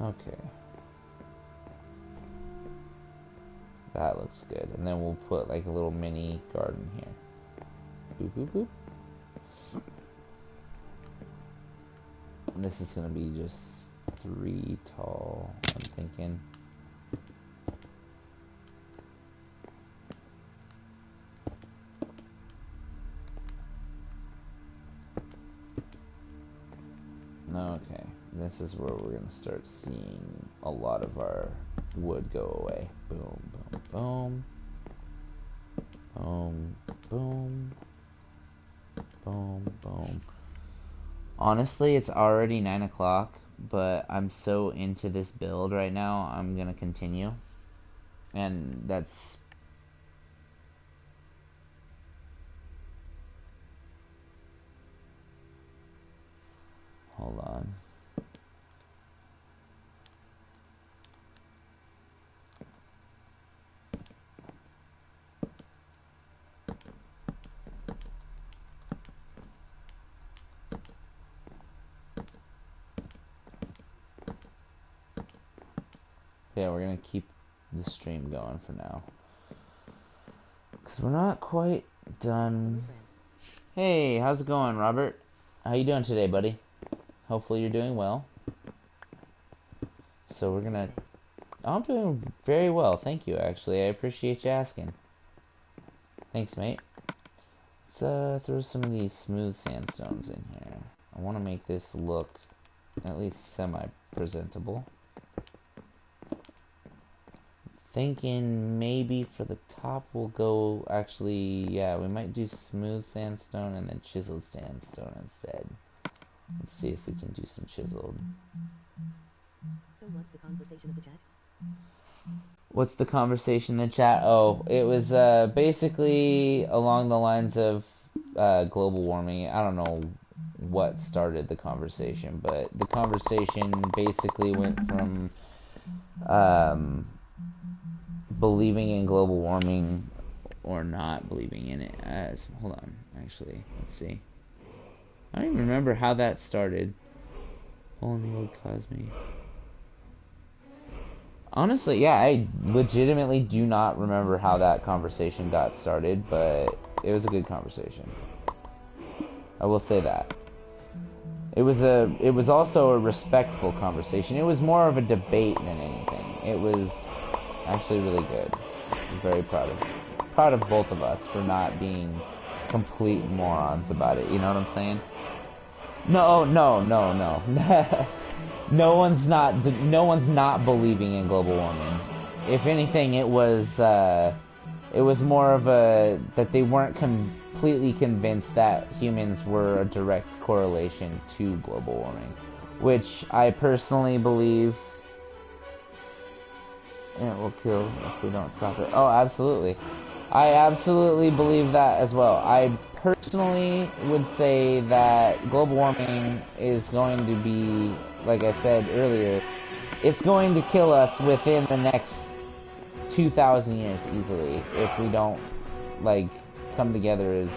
Okay. That looks good. And then we'll put like a little mini garden here. Boop, boop, boop. This is gonna be just 3 tall, I'm thinking. Okay, this is where we're gonna start seeing a lot of our wood go away. Boom, boom, boom. Boom, boom. Boom, boom. Honestly, it's already 9 o'clock, but I'm so into this build right now, I'm gonna continue. And that's... Hold on. Yeah, we're gonna keep the stream going for now, because we're not quite done. Hey, how's it going, Robert? How you doing today, buddy? Hopefully you're doing well. So we're gonna... I'm doing very well, thank you, actually. I appreciate you asking. Thanks, mate. Let's throw some of these smooth sandstones in here. I want to make this look at least semi-presentable. Thinking maybe for the top we'll go... Actually, yeah, we might do smooth sandstone and then chiseled sandstone instead. Let's see if we can do some chiseled. So what's the conversation of the chat? What's the conversation in the chat? Oh, it was basically along the lines of global warming. I don't know what started the conversation, but the conversation basically went from believing in global warming or not believing in it. Hold on, actually, let's see. I don't even remember how that started. Hole in the old Cosme. Honestly, yeah, I legitimately do not remember how that conversation got started, but it was a good conversation. I will say that. It was also a respectful conversation. It was more of a debate than anything. It was actually really good. I'm very proud of both of us for not being complete morons about it. You know what I'm saying? No. No one's not believing in global warming. If anything, it was more of a that they weren't completely convinced that humans were a direct correlation to global warming, which I personally believe it will kill if we don't stop it. Oh, absolutely. I absolutely believe that as well. I personally would say that global warming is going to be, like I said earlier, it's going to kill us within the next 2,000 years easily if we don't, like, come together as,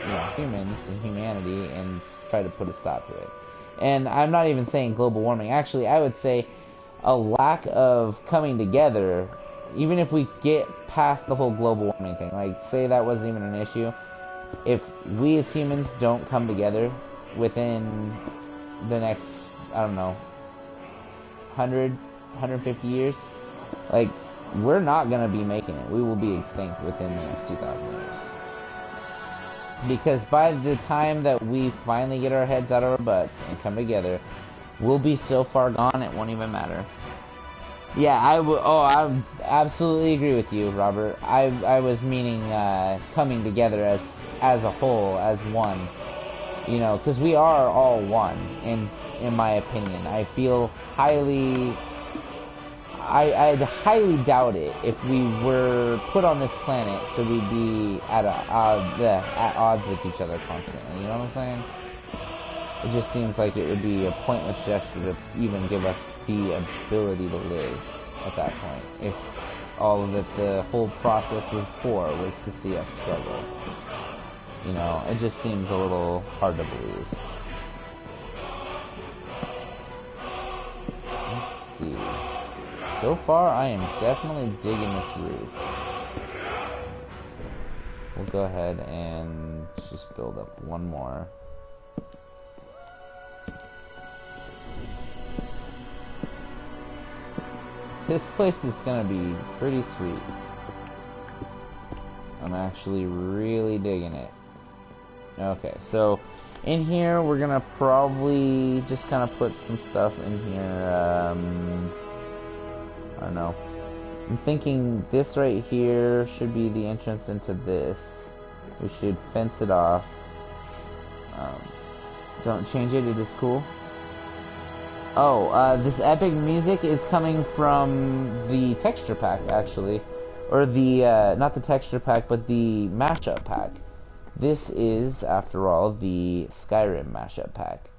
you know, humans and humanity and try to put a stop to it. And I'm not even saying global warming. Actually, I would say a lack of coming together, even if we get past the whole global warming thing, like, say that wasn't even an issue, if we as humans don't come together within the next, I don't know, 150 years, like, we're not gonna be making it. We will be extinct within the next 2,000 years. Because by the time that we finally get our heads out of our butts and come together, we'll be so far gone it won't even matter. Yeah, I absolutely agree with you, Robert. I was meaning coming together as a whole, as one. You know, because we are all one, in my opinion. I feel I'd highly doubt it if we were put on this planet so we'd be at odds with each other constantly. You know what I'm saying? It just seems like it would be a pointless gesture to even give us the ability to live at that point. If all that the whole process was for was to see us struggle. You know, it just seems a little hard to believe. Let's see. So far, I am definitely digging this roof. We'll go ahead and just build up one more. This place is gonna be pretty sweet. I'm actually really digging it. Okay, so in here we're gonna probably just kind of put some stuff in here. I don't know. I'm thinking this right here should be the entrance into this. We should fence it off. Don't change it, it is cool. Oh, this epic music is coming from the texture pack, actually. Or the, not the texture pack, but the mashup pack. This is, after all, the Skyrim mashup pack.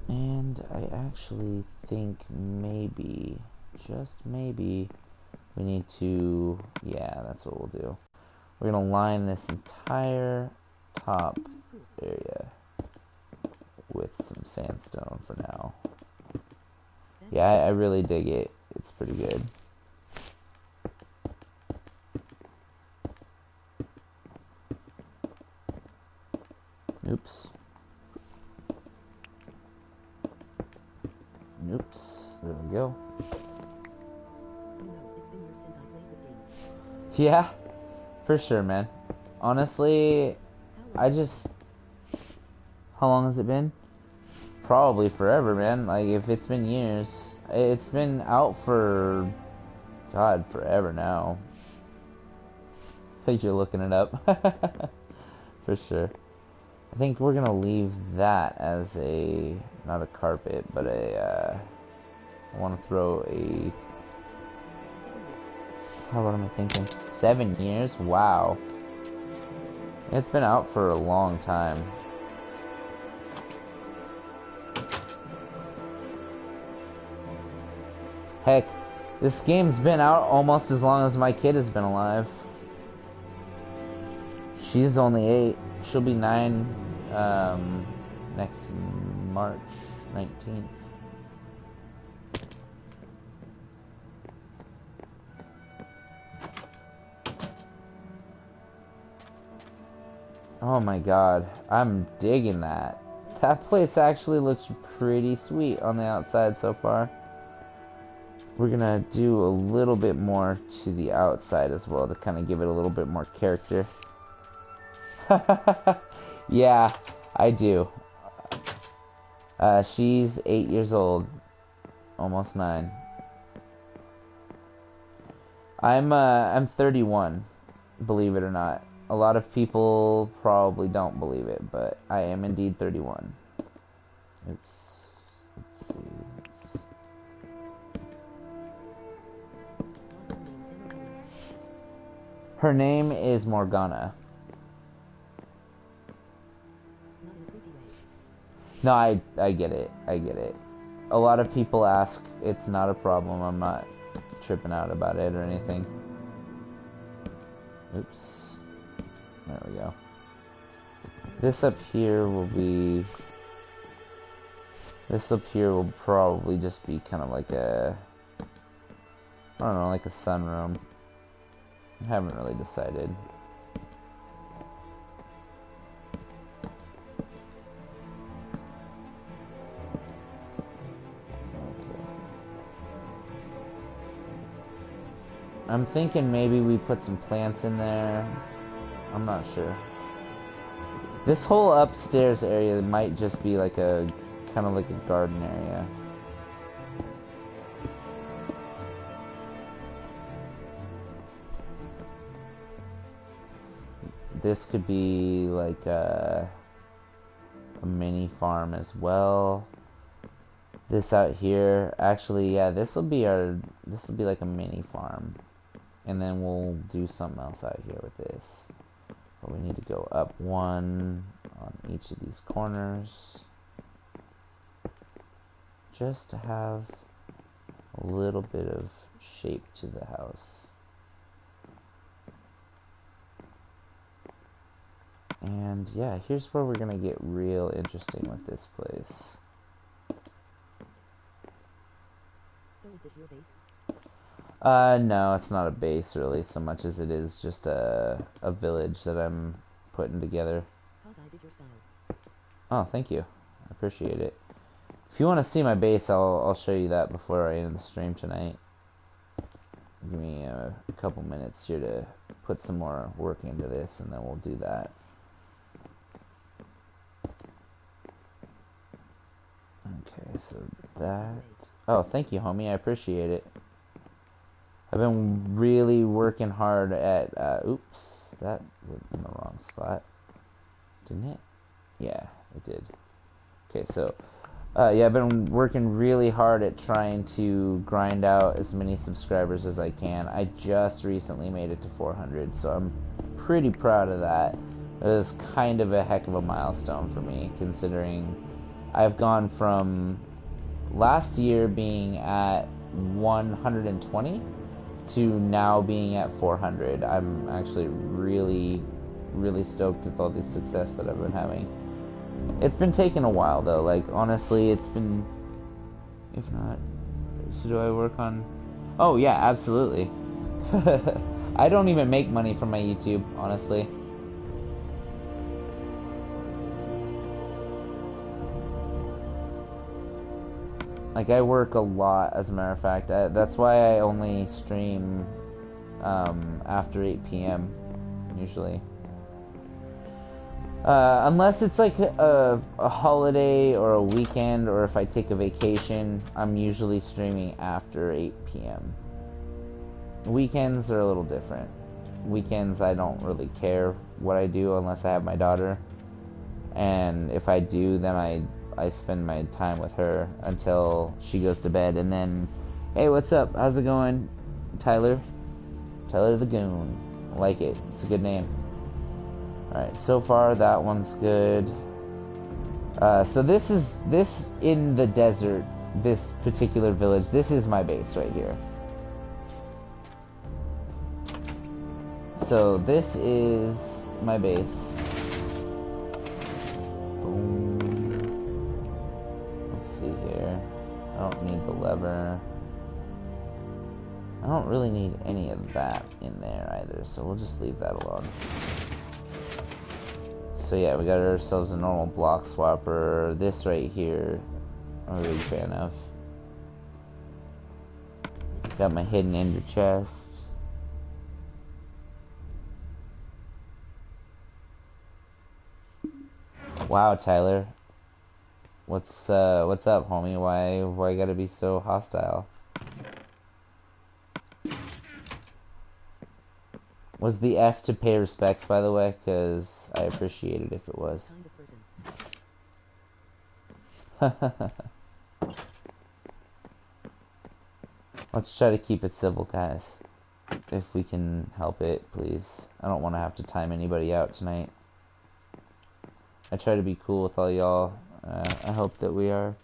And I actually think maybe, just maybe, we need to, yeah, that's what we'll do. We're gonna line this entire top area with some sandstone for now. Yeah, I really dig it. It's pretty good. Oops. Oops. There we go. It's been years since I played the game. Yeah, for sure, man. Honestly, I just... How long has it been? Probably forever, man. Like, if it's been years. It's been out for... God, forever now. I think you're looking it up. For sure. I think we're gonna leave that as a... Not a carpet, but a... I want to throw a... What am I thinking? 7 years? Wow. It's been out for a long time. Heck, this game's been out almost as long as my kid has been alive. She's only 8. She'll be 9 next March 19th. Oh my god, I'm digging that. That place actually looks pretty sweet on the outside so far. We're gonna do a little bit more to the outside as well to kind of give it a little bit more character. Yeah, I do. She's 8 years old, almost 9. I'm 31, believe it or not. A lot of people probably don't believe it, but I am indeed 31. Oops. Let's see. Her name is Morgana. Not in a creepy way. No, I get it. I get it. A lot of people ask. It's not a problem. I'm not tripping out about it or anything. Oops. There we go. This up here will be... This up here will probably just be kind of like a... I don't know, like a sunroom. I haven't really decided. I'm thinking maybe we put some plants in there. I'm not sure. This whole upstairs area might just be like a kind of like a garden area. This could be like a mini farm as well. This out here, actually, yeah, this will be like a mini farm. And then we'll do something else out here with this. But we need to go up one on each of these corners. Just to have a little bit of shape to the house. And yeah, here's where we're gonna get real interesting with this place. So is this your base? No, it's not a base really, so much as it is just a village that I'm putting together. Cause I did your style. Oh, thank you. I appreciate it. If you want to see my base, I'll show you that before I end the stream tonight. Give me a couple minutes here to put some more work into this, and then we'll do that. Okay, so that... Oh, thank you, homie. I appreciate it. I've been really working hard at... oops, that went in the wrong spot. Didn't it? Yeah, it did. Okay, so... yeah, I've been working really hard at trying to grind out as many subscribers as I can. I just recently made it to 400, so I'm pretty proud of that. It was kind of a heck of a milestone for me, considering I've gone from last year being at 120 to now being at 400. I'm actually really, really stoked with all the success that I've been having. It's been taking a while though, like honestly it's been, if not, so do I work on, oh yeah, absolutely. I don't even make money from my YouTube, honestly. Like I work a lot, as a matter of fact. That's why I only stream after 8 p.m. usually. Unless it's like a holiday or a weekend, or if I take a vacation, I'm usually streaming after 8 p.m. Weekends are a little different. Weekends I don't really care what I do unless I have my daughter. And if I do, then I spend my time with her until she goes to bed. And then, hey, what's up? How's it going? Tyler? Tyler the Goon. I like it. It's a good name. Alright, so far that one's good. So this in the desert, this particular village, this is my base right here. So this is my base. Boom. Let's see here. I don't need the lever. I don't really need any of that in there either, so we'll just leave that alone. So yeah, we got ourselves a normal block swapper. This right here, I'm a big fan of. Got my hidden ender chest. Wow, Tyler. What's up, homie? Why you gotta be so hostile? Was the F to pay respects, by the way? Because I appreciate it if it was. Let's try to keep it civil, guys. If we can help it, please. I don't want to have to time anybody out tonight. I try to be cool with all y'all. I hope that we are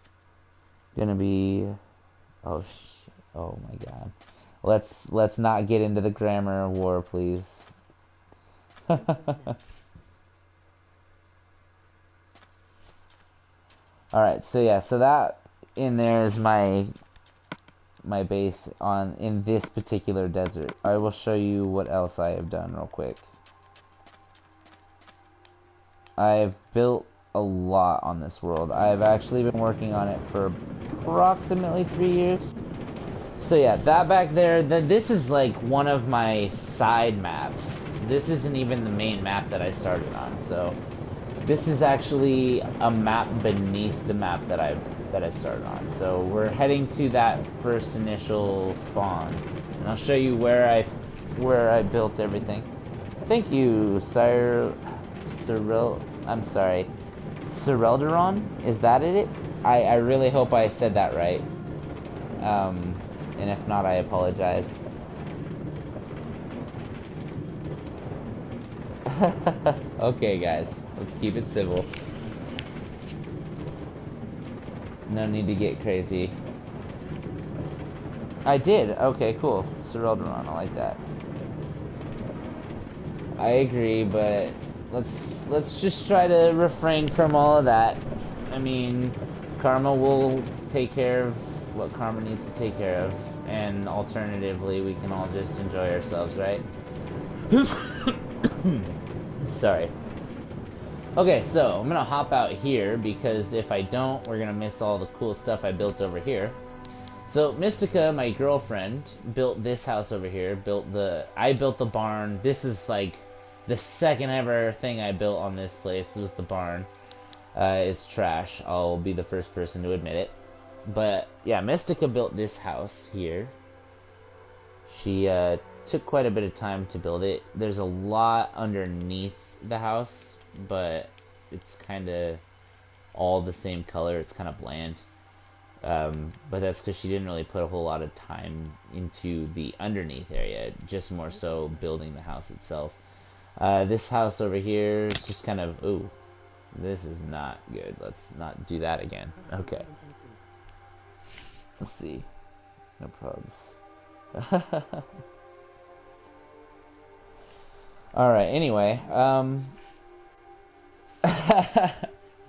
gonna be... Oh, oh my god. Let's not get into the grammar war, please. Alright, so yeah, so that in there is my base in this particular desert. I will show you what else I have done real quick. I've built a lot on this world. I've actually been working on it for approximately 3 years. So yeah, that back there, this is like one of my side maps. This isn't even the main map that I started on. So this is actually a map beneath the map that I started on. So we're heading to that first initial spawn, and I'll show you where I built everything. Thank you, Cyril. I'm sorry, Cyrelderon. Is that it? I really hope I said that right. And if not, I apologize. Okay, guys, let's keep it civil. No need to get crazy. I did. Okay, cool. Cyrelderon, I like that. I agree, but let's just try to refrain from all of that. I mean, karma will take care of what karma needs to take care of, and alternatively, we can all just enjoy ourselves, right? Sorry. Okay, so I'm gonna hop out here because if I don't, we're gonna miss all the cool stuff I built over here. So Mystica, my girlfriend, built this house over here. I built the barn. This is like the second ever thing I built on this place. This was the barn. It's trash. I'll be the first person to admit it. But yeah, Mystica built this house here. She took quite a bit of time to build it. There's a lot underneath the house, but it's kind of all the same color. It's kind of bland. But that's because she didn't really put a whole lot of time into the underneath area, just more so building the house itself. This house over here is just kind of, ooh, this is not good. Let's not do that again. Okay. Let's see. No probs. Alright, anyway,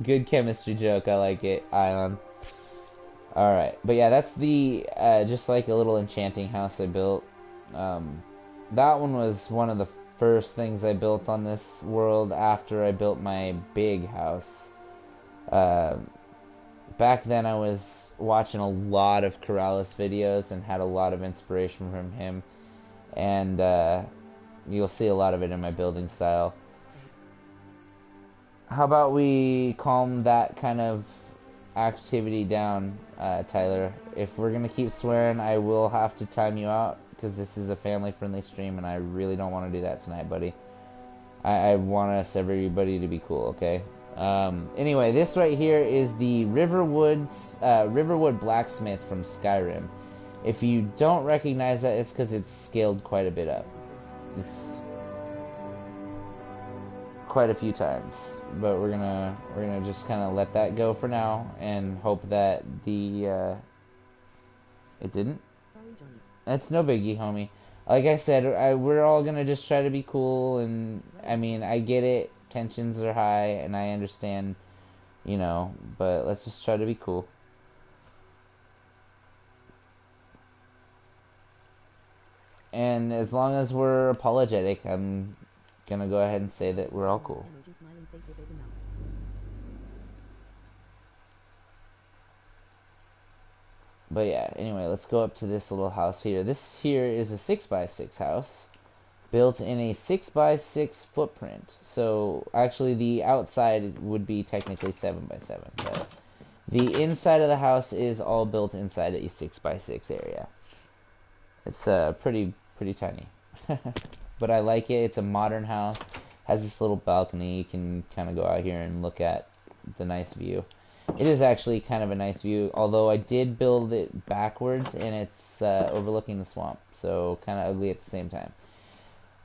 good chemistry joke, I like it, Ion. Alright, but yeah, that's the, just like a little enchanting house I built. That one was one of the first things I built on this world after I built my big house. Back then I was watching a lot of Keralis videos and had a lot of inspiration from him. And, you'll see a lot of it in my building style. How about we calm that kind of activity down, Tyler? If we're gonna keep swearing, I will have to time you out, because this is a family-friendly stream, and I really don't want to do that tonight, buddy. I want everybody to be cool, okay? Anyway, this right here is the Riverwood Blacksmith from Skyrim. If you don't recognize that, it's because it's scaled quite a bit up. It's quite a few times, but we're gonna just kind of let that go for now and hope that it didn't. Sorry, Johnny. That's no biggie, homie. Like I said, we're all gonna just try to be cool, and I mean, I get it, tensions are high, and I understand, you know, but let's just try to be cool. And as long as we're apologetic, I'm gonna go ahead and say that we're all cool. Emoji smiling face with open mouth. But yeah, anyway, let's go up to this little house here. This here is a 6x6 house built in a 6x6 footprint. So actually the outside would be technically 7x7, but the inside of the house is all built inside a 6x6 area. It's pretty tiny. But I like it. It's a modern house. Has this little balcony. You can kind of go out here and look at the nice view. It is actually kind of a nice view, although I did build it backwards, and it's overlooking the swamp, so kind of ugly at the same time.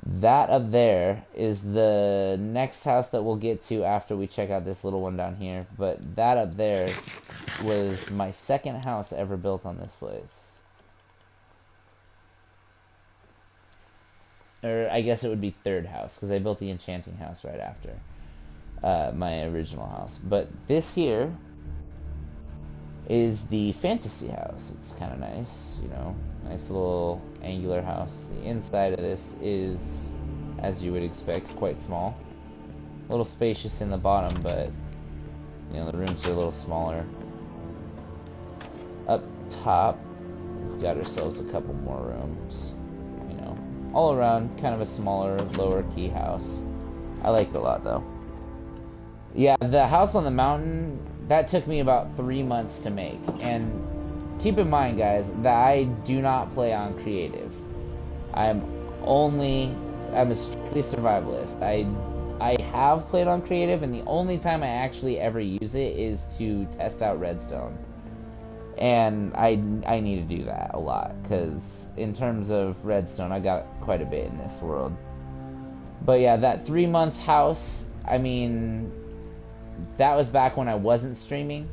That up there is the next house that we'll get to after we check out this little one down here, but that up there was my second house ever built on this place. Or I guess it would be third house, because I built the enchanting house right after my original house. But this here is the fantasy house. It's kind of nice, you know, nice little angular house. The inside of this is, as you would expect, quite small. A little spacious in the bottom, but, you know, the rooms are a little smaller. Up top, we've got ourselves a couple more rooms. All around, kind of a smaller, lower key house. I like it a lot, though. Yeah, the house on the mountain, that took me about 3 months to make. And keep in mind, guys, that I do not play on creative. I'm a strictly survivalist. I have played on creative, and the only time I actually ever use it is to test out redstone. And I need to do that a lot, because in terms of redstone, I got quite a bit in this world. But yeah, that 3-month house, I mean, that was back when I wasn't streaming,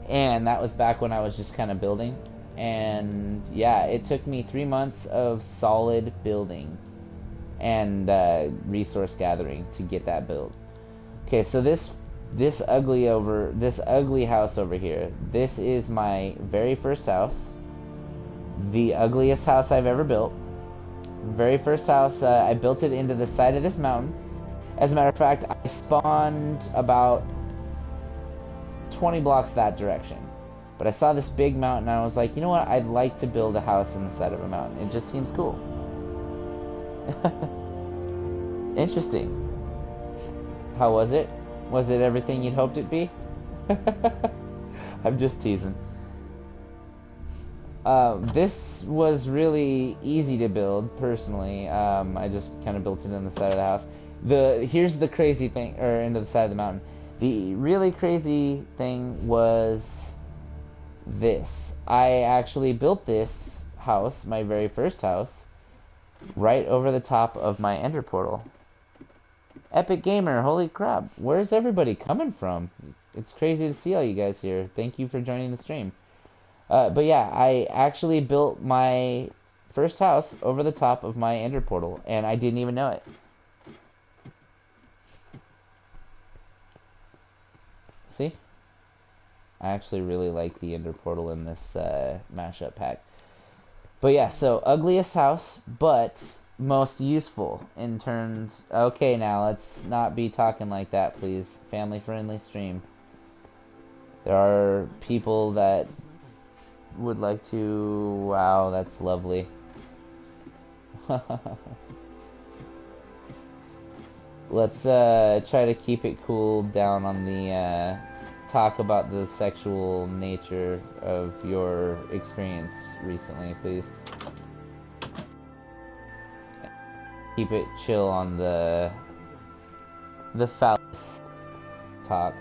and that was back when I was just kind of building. And yeah, it took me 3 months of solid building and resource gathering to get that built. Okay, so this ugly house over here, this is my very first house, the ugliest house I've ever built. Very first house, I built it into the side of this mountain, As a matter of fact, I spawned about 20 blocks that direction. But I saw this big mountain and I was like, you know what? I'd like to build a house on the side of a mountain. It just seems cool. Interesting. How was it? Was it everything you'd hoped it'd be? I'm just teasing. This was really easy to build, personally. I just kind of built it on the side of the house. Here's the crazy thing, or into the side of the mountain. The really crazy thing was this. I actually built this house, my very first house, right over the top of my ender portal. Epic Gamer, holy crap. Where's everybody coming from? It's crazy to see all you guys here. Thank you for joining the stream. But yeah, I actually built my first house over the top of my ender portal, and I didn't even know it. See? I actually really like the ender portal in this mashup pack. But yeah, so ugliest house, but most useful in terms... Okay, now, let's not be talking like that, please. Family-friendly stream. There are people that would like to... Wow, that's lovely. Let's try to keep it cool down on the talk about the sexual nature of your experience recently, please. Keep it chill on the phallus talk.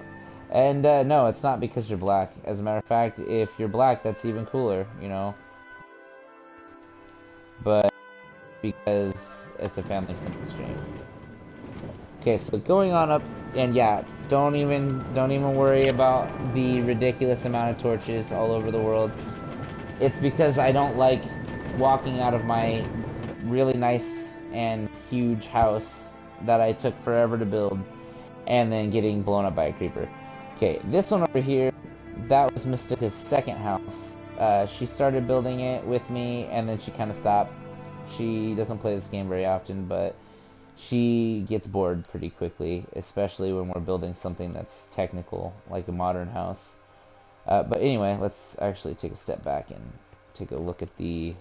And no, it's not because you're black. As a matter of fact, if you're black, that's even cooler, you know. But because it's a family-friendly stream. Okay, so going on up, and yeah, don't even worry about the ridiculous amount of torches all over the world. It's because I don't like walking out of my really nice and huge house that I took forever to build and then getting blown up by a creeper. Okay, this one over here, that was Mystica's second house. She started building it with me and then she kind of stopped. She doesn't play this game very often, but she gets bored pretty quickly, especially when we're building something that's technical, like a modern house. But anyway, let's actually take a step back and take a look at the...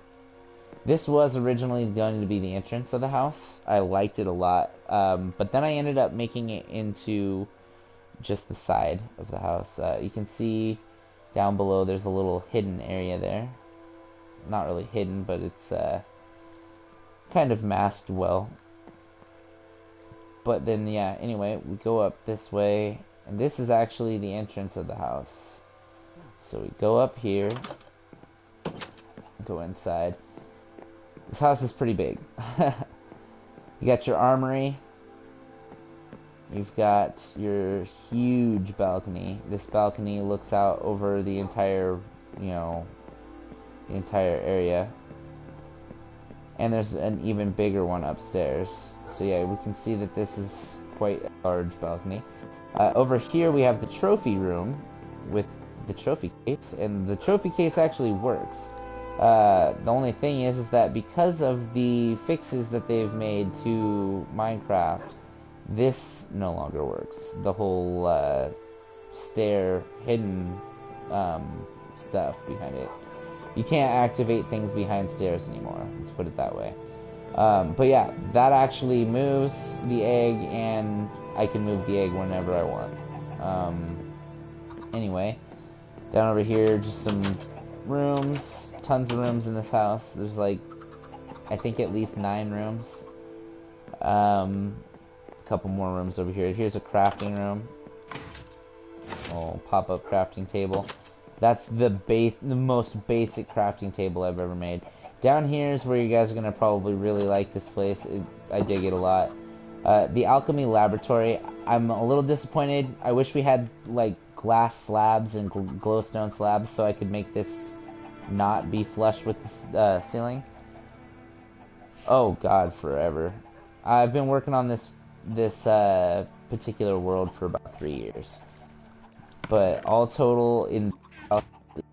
This was originally going to be the entrance of the house. I liked it a lot, but then I ended up making it into just the side of the house. You can see down below there's a little hidden area there. Not really hidden, but it's kind of masked well. But then, yeah, anyway, we go up this way, and this is actually the entrance of the house. So we go up here, go inside. This house is pretty big. You got your armory. You've got your huge balcony. This balcony looks out over the entire, you know, the entire area. And there's an even bigger one upstairs. So yeah, we can see that this is quite a large balcony. Over here we have the trophy room with the trophy case, and the trophy case actually works. The only thing is that because of the fixes that they've made to Minecraft, this no longer works. The whole stair hidden stuff behind it. You can't activate things behind stairs anymore, let's put it that way. But yeah, that actually moves the egg, and I can move the egg whenever I want. Anyway, down over here, just some rooms, tons of rooms in this house. There's like, I think at least 9 rooms. A couple more rooms over here. Here's a crafting room. Oh, pop-up crafting table. That's the most basic crafting table I've ever made. Down here is where you guys are going to probably really like this place. I dig it a lot. The alchemy laboratory, I'm a little disappointed. I wish we had like glass slabs and glowstone slabs so I could make this not be flush with the ceiling. Oh god, forever. I've been working on this particular world for about 3 years. But all total in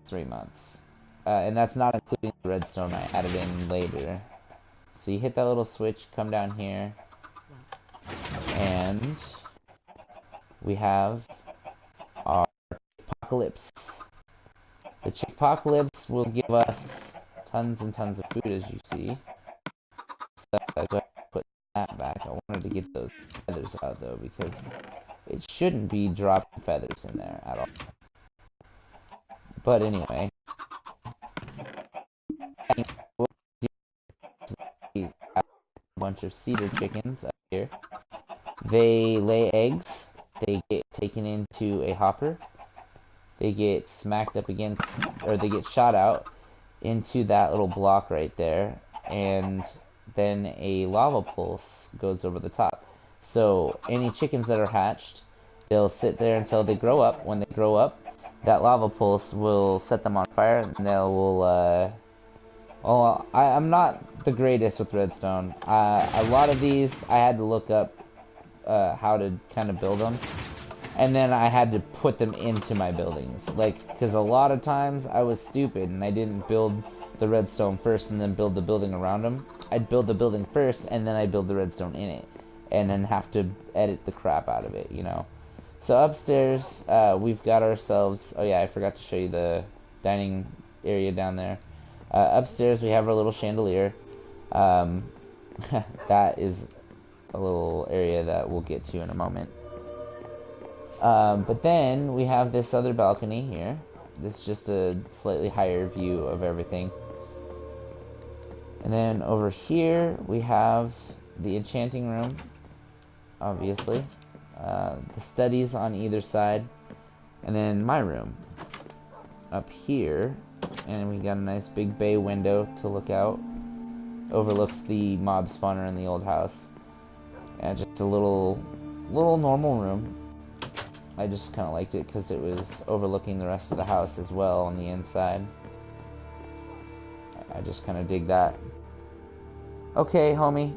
3 months. And that's not including the redstone I added in later. So you hit that little switch, come down here. And we have our apocalypse. The apocalypse will give us tons and tons of food, as you see. So I go ahead and put that back. I wanted to get those feathers out though, because it shouldn't be dropping feathers in there at all. But anyway, we have a bunch of cedar chickens up here. They lay eggs. They get taken into a hopper. They get smacked up against, or they get shot out into that little block right there, and then a lava pulse goes over the top. So any chickens that are hatched, they'll sit there until they grow up. When they grow up, that lava pulse will set them on fire, and they will, well, I'm not the greatest with redstone. A lot of these, I had to look up how to kind of build them. And then I had to put them into my buildings. Like, because a lot of times I was stupid and I didn't build the redstone first and then build the building around them. I'd build the building first and then I'd build the redstone in it. And then have to edit the crap out of it, you know. So upstairs, we've got ourselves... Oh yeah, I forgot to show you the dining area down there. Upstairs we have our little chandelier. That is a little area that we'll get to in a moment. But then we have this other balcony here. This is just a slightly higher view of everything. And then over here we have the enchanting room, obviously. The studies on either side. And then my room up here. And we got a nice big bay window to look out. Overlooks the mob spawner in the old house. And just a little normal room. I just kind of liked it because it was overlooking the rest of the house as well on the inside. I just kind of dig that. Okay, homie.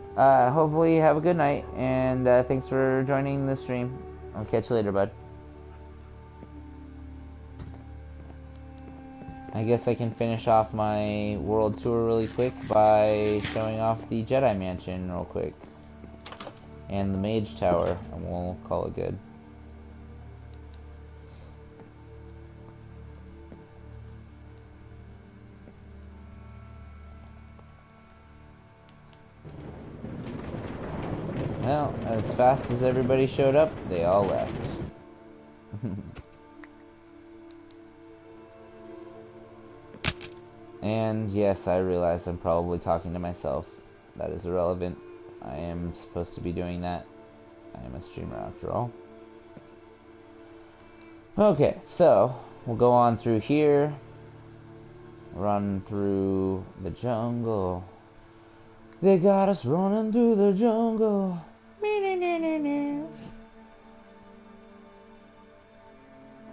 Hopefully you have a good night, and thanks for joining the stream. I'll catch you later, bud. I guess I can finish off my world tour really quick by showing off the Jedi Mansion real quick. And the Mage Tower, and we'll call it good. Well, as fast as everybody showed up, they all left. And yes, I realize I'm probably talking to myself. That is irrelevant. I am supposed to be doing that. I am a streamer after all. Okay, so we'll go on through here. Run through the jungle. They got us running through the jungle.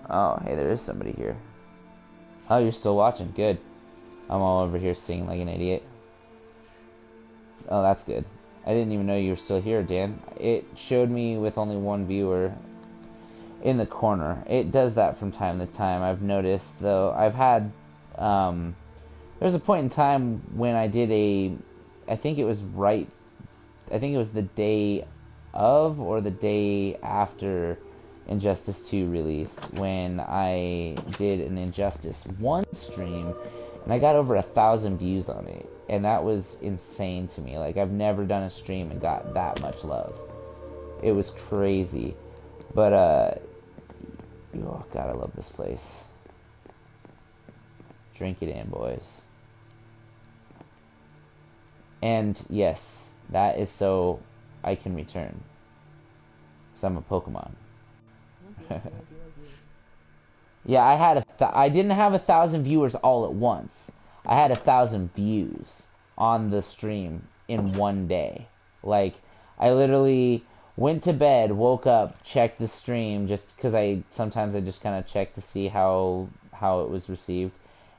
Oh, hey, there is somebody here. Oh, you're still watching. Good. I'm all over here singing like an idiot. Oh, that's good. I didn't even know you were still here, Dan. It showed me with only one viewer in the corner. It does that from time to time. I've noticed, though. I've had... there's a point in time when I did I think it was the day of or the day after Injustice 2 released, when I did an Injustice 1 stream, and I got over 1,000 views on it, and that was insane to me. Like, I've never done a stream and got that much love. It was crazy. But, oh god, I love this place. Drink it in, boys. And yes, that is so I can return. Because I'm a Pokemon. Yeah, I didn't have 1,000 viewers all at once. I had 1,000 views on the stream in one day. Like, I literally went to bed, woke up, checked the stream, just because sometimes I just kind of check to see how it was received,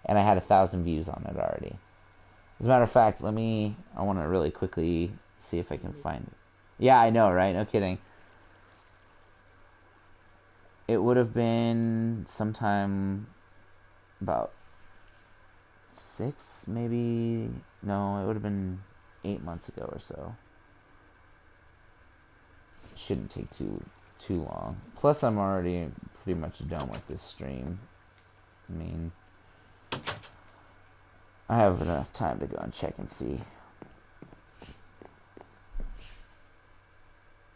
and I had 1,000 views on it already. As a matter of fact, I want to really quickly see if I can find it. Yeah, I know, right? No kidding. It would have been sometime about 6, maybe... No, it would have been 8 months ago or so. shouldn't take too long. Plus, I'm already pretty much done with this stream. I mean, I have enough time to go and check and see.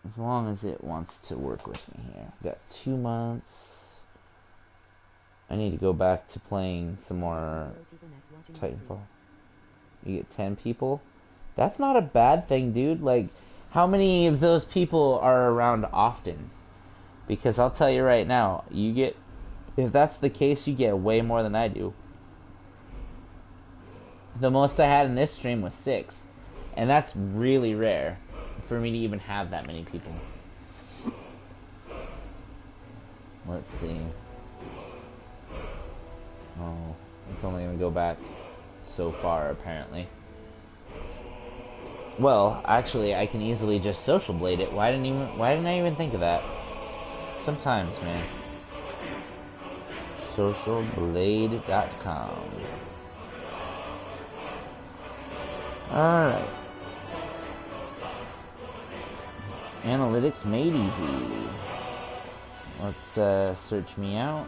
As long as it wants to work with me here. Got 2 months. I need to go back to playing some more Titanfall. You get 10 people? That's not a bad thing, dude. Like, how many of those people are around often? Because I'll tell you right now, you get, if that's the case, you get way more than I do. The most I had in this stream was 6. And that's really rare for me to even have that many people. Let's see. Oh, it's only gonna go back so far, apparently. Well, actually, I can easily just social blade it. Why didn't I even think of that? Sometimes, man. Socialblade.com. Alright. Analytics made easy. Let's search me out.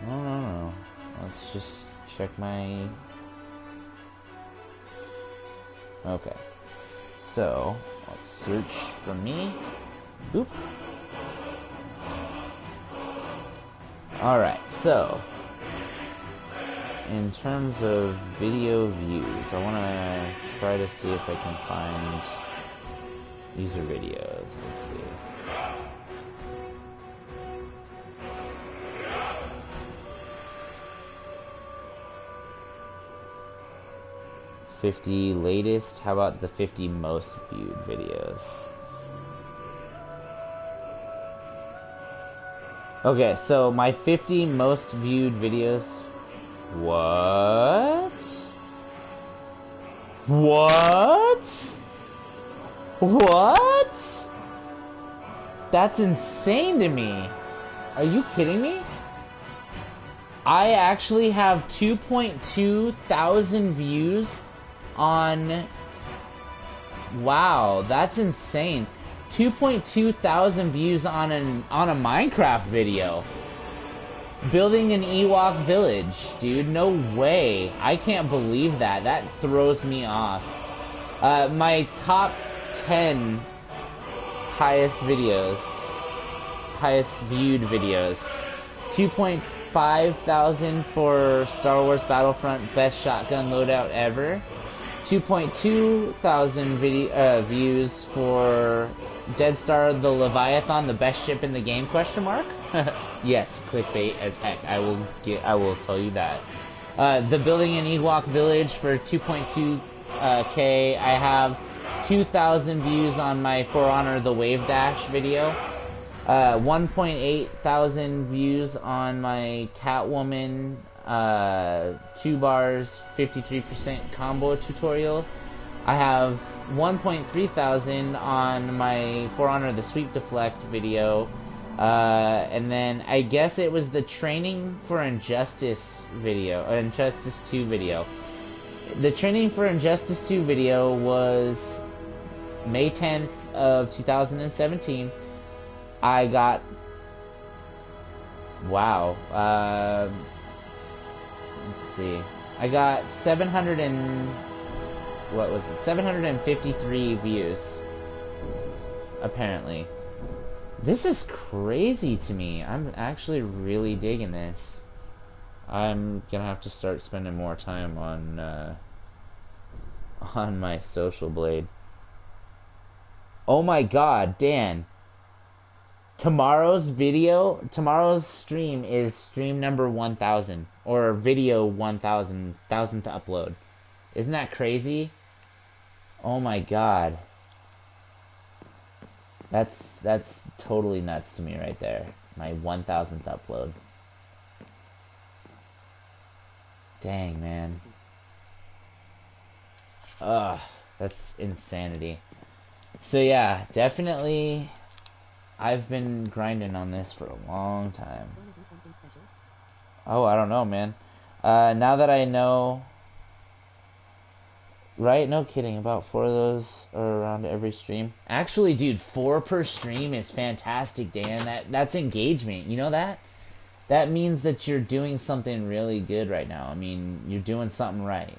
No. Let's just check my... Okay. So, let's search for me. Boop. Alright, so... in terms of video views, I want to try to see if I can find user videos. Let's see. $50 latest. How about the 50 most viewed videos? Okay, so my 50 most viewed videos. What? That's insane to me. Are you kidding me? I actually have 2.2 thousand views on... Wow, that's insane. 2.2 thousand views on a Minecraft video. Building an Ewok village, dude. No way. I can't believe that. That throws me off. My top 10 highest viewed videos. 2.5 thousand for Star Wars Battlefront best shotgun loadout ever. 2.2 thousand views for Dead Star the Leviathan, the best ship in the game, question mark? Yes, clickbait as heck. I will tell you that. The building an Ewok village for 2.2 K. I have 2,000 views on my For Honor the Wave Dash video. 1.8 thousand views on my Catwoman 2 bars 53% combo tutorial. I have 1.3 thousand on my For Honor the Sweep Deflect video. And then I guess it was the Training for Injustice video, Injustice 2 video. The Training for Injustice 2 video was May 10th of 2017. I got... Wow. Let's see. I got 753 views. Apparently. This is crazy to me. I'm actually really digging this. I'm gonna have to start spending more time on my Social Blade. Oh my god, Dan. Tomorrow's stream is stream number 1000. Or video 1000, 1000th upload. Isn't that crazy? Oh my god. That's totally nuts to me right there. My 1000th upload. Dang, man. Ugh, that's insanity. So yeah, definitely I've been grinding on this for a long time. Want to do something special? Oh, I don't know, man. Now that I know Right? No kidding. About 4 of those are around every stream. Actually, dude, 4 per stream is fantastic, Dan. That's engagement. You know that? That means that you're doing something really good right now. I mean, you're doing something right.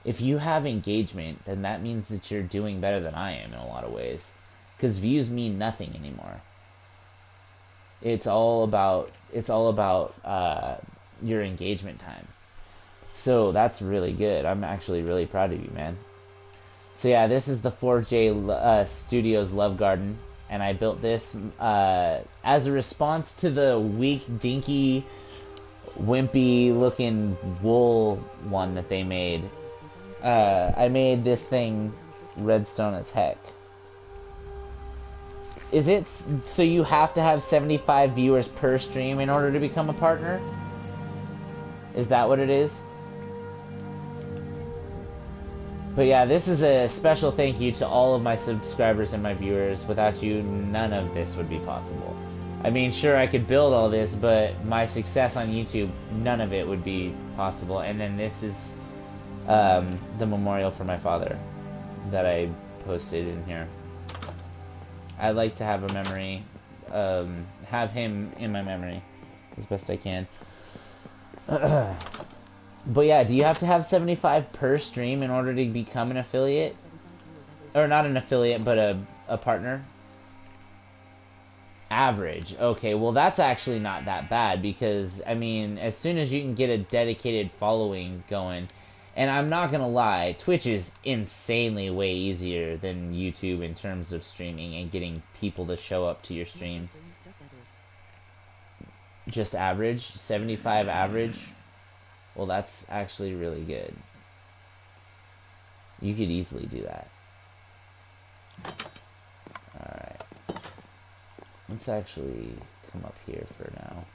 If you have engagement, then that means that you're doing better than I am in a lot of ways. Because views mean nothing anymore. It's all about your engagement time. So that's really good. I'm actually really proud of you, man. So yeah, this is the 4J Studios Love Garden, and I built this as a response to the weak, dinky, wimpy-looking wool one that they made. I made this thing redstone as heck. Is it so you have to have 75 viewers per stream in order to become a partner? Is that what it is? But yeah, this is a special thank you to all of my subscribers and my viewers. Without you, none of this would be possible. I mean, sure, I could build all this, but my success on YouTube, none of it would be possible. And then this is the memorial for my father that I posted in here. I'd like to have a memory, have him in my memory as best I can. But yeah, do you have to have 75 per stream in order to become an affiliate? Or not an affiliate, but a partner? Average. Okay, well that's actually not that bad because, I mean, as soon as you can get a dedicated following going, and I'm not gonna lie, Twitch is insanely way easier than YouTube in terms of streaming and getting people to show up to your streams. Just average? 75 average? Well, that's actually really good. You could easily do that. Alright. Let's actually come up here for now.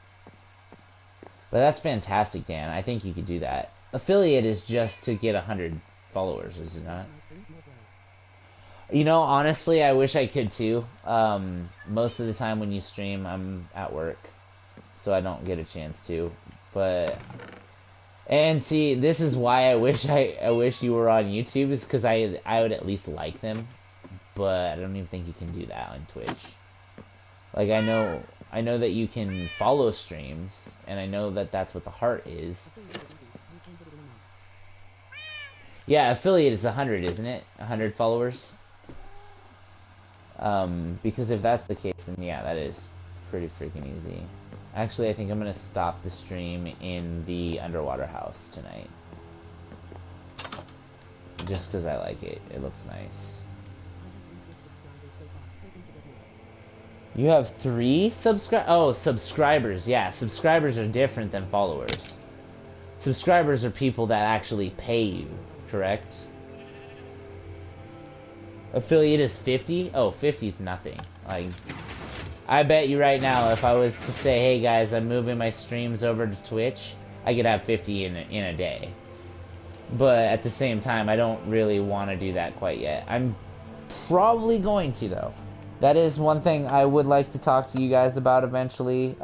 But that's fantastic, Dan. I think you could do that. Affiliate is just to get 100 followers, is it not? You know, honestly, I wish I could too. Most of the time when you stream, I'm at work. So I don't get a chance to. But... And see, this is why I wish you were on YouTube, is because I would at least like them, but I don't even think you can do that on Twitch. Like I know that you can follow streams, and I know that that's what the heart is. Yeah, affiliate is 100, isn't it? 100 followers. Because if that's the case, then yeah, that is pretty freaking easy. Actually, I think I'm gonna stop the stream in the underwater house tonight. Just because I like it. It looks nice. You have 3 subscribers. Yeah, subscribers are different than followers. Subscribers are people that actually pay you, correct? Affiliate is 50? Oh, 50 is nothing. Like... I bet you right now, if I was to say, hey guys, I'm moving my streams over to Twitch, I could have 50 in a day. But at the same time, I don't really want to do that quite yet. I'm probably going to, though. That is one thing I would like to talk to you guys about eventually.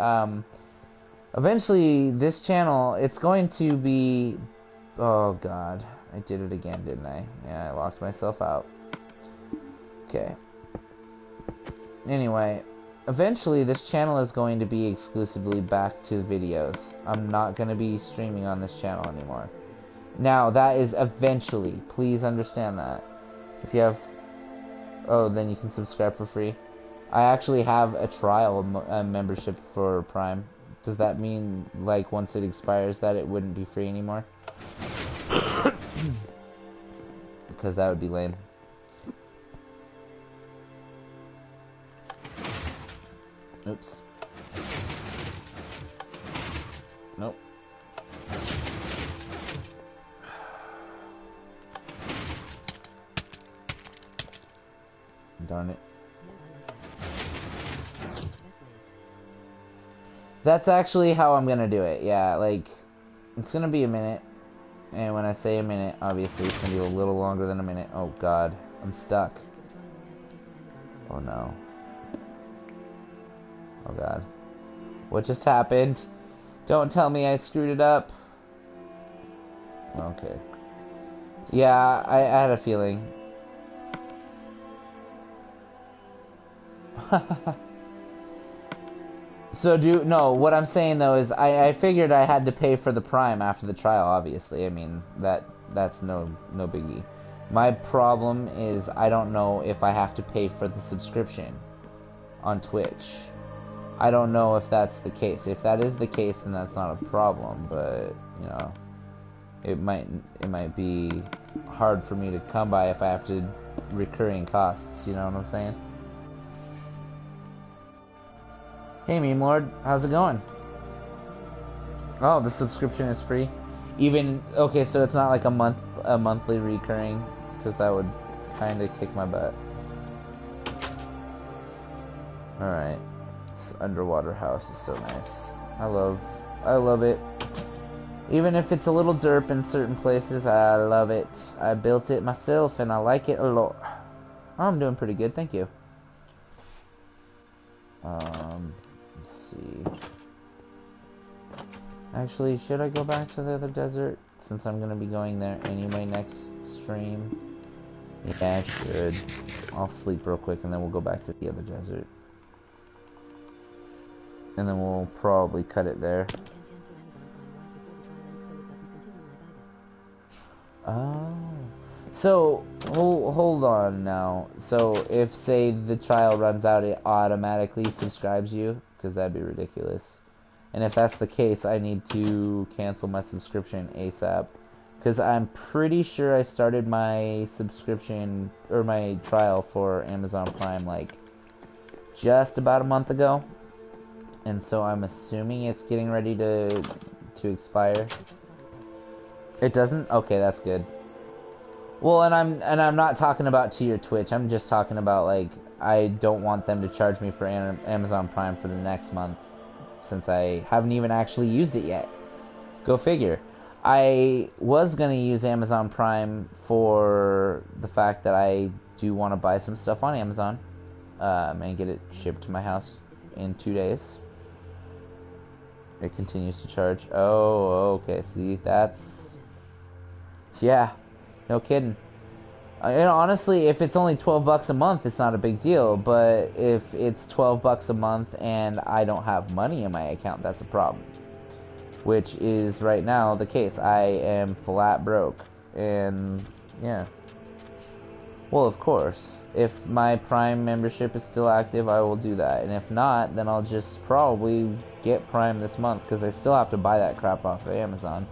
Eventually, this channel, it's going to be... Oh, God. I did it again, didn't I? Yeah, I locked myself out. Okay. Anyway... Eventually, this channel is going to be exclusively back to videos. I'm not going to be streaming on this channel anymore. Now, that is eventually. Please understand that. If you have... Oh, then you can subscribe for free. I actually have a trial membership for Prime. Does that mean, like, once it expires that it wouldn't be free anymore? Because that would be lame. Oops. Nope. Darn it. That's actually how I'm gonna do it. Yeah, like, it's gonna be a minute. And when I say a minute, obviously it's gonna be a little longer than a minute. Oh god, I'm stuck. Oh no. Oh god. What just happened? Don't tell me I screwed it up. Okay. Yeah, I had a feeling. So no, what I'm saying though is I figured I had to pay for the Prime after the trial, obviously. I mean, that's no biggie. My problem is I don't know if I have to pay for the subscription on Twitch. I don't know if that's the case. If that is the case, then that's not a problem, but, you know, it might be hard for me to come by if I have to recurring costs, you know what I'm saying? Hey, Meme Lord, how's it going? Oh, the subscription is free. Even okay, so it's not like a monthly recurring, because that would kind of kick my butt. All right, this underwater house is so nice. I love it. Even if it's a little derp in certain places, I love it. I built it myself, and I like it a lot. Oh, I'm doing pretty good, thank you. Let's see. Actually, should I go back to the other desert? Since I'm going to be going there anyway next stream. Yeah, I should. I'll sleep real quick and then we'll go back to the other desert. And then we'll probably cut it there. Oh. So, hold on now. So, if, say, the trial runs out, it automatically subscribes you? Because that'd be ridiculous. And if that's the case, I need to cancel my subscription ASAP. Because I'm pretty sure I started my subscription, or my trial for Amazon Prime, like, just about a month ago. And so I'm assuming it's getting ready to expire. It doesn't? Okay, that's good. Well, and I'm not talking about to your Twitch. I'm just talking about, like, I don't want them to charge me for Amazon Prime for the next month, since I haven't even actually used it yet. Go figure. I was going to use Amazon Prime for the fact that I do want to buy some stuff on Amazon and get it shipped to my house in 2 days. It continues to charge. Oh, okay. See, that's... Yeah, no kidding. And honestly, if it's only 12 bucks a month, it's not a big deal. But if it's 12 bucks a month and I don't have money in my account, that's a problem. Which is right now the case. I am flat broke. And yeah. Well, of course, if my Prime membership is still active, I will do that. And if not, then I'll just probably get Prime this month, because I still have to buy that crap off of Amazon.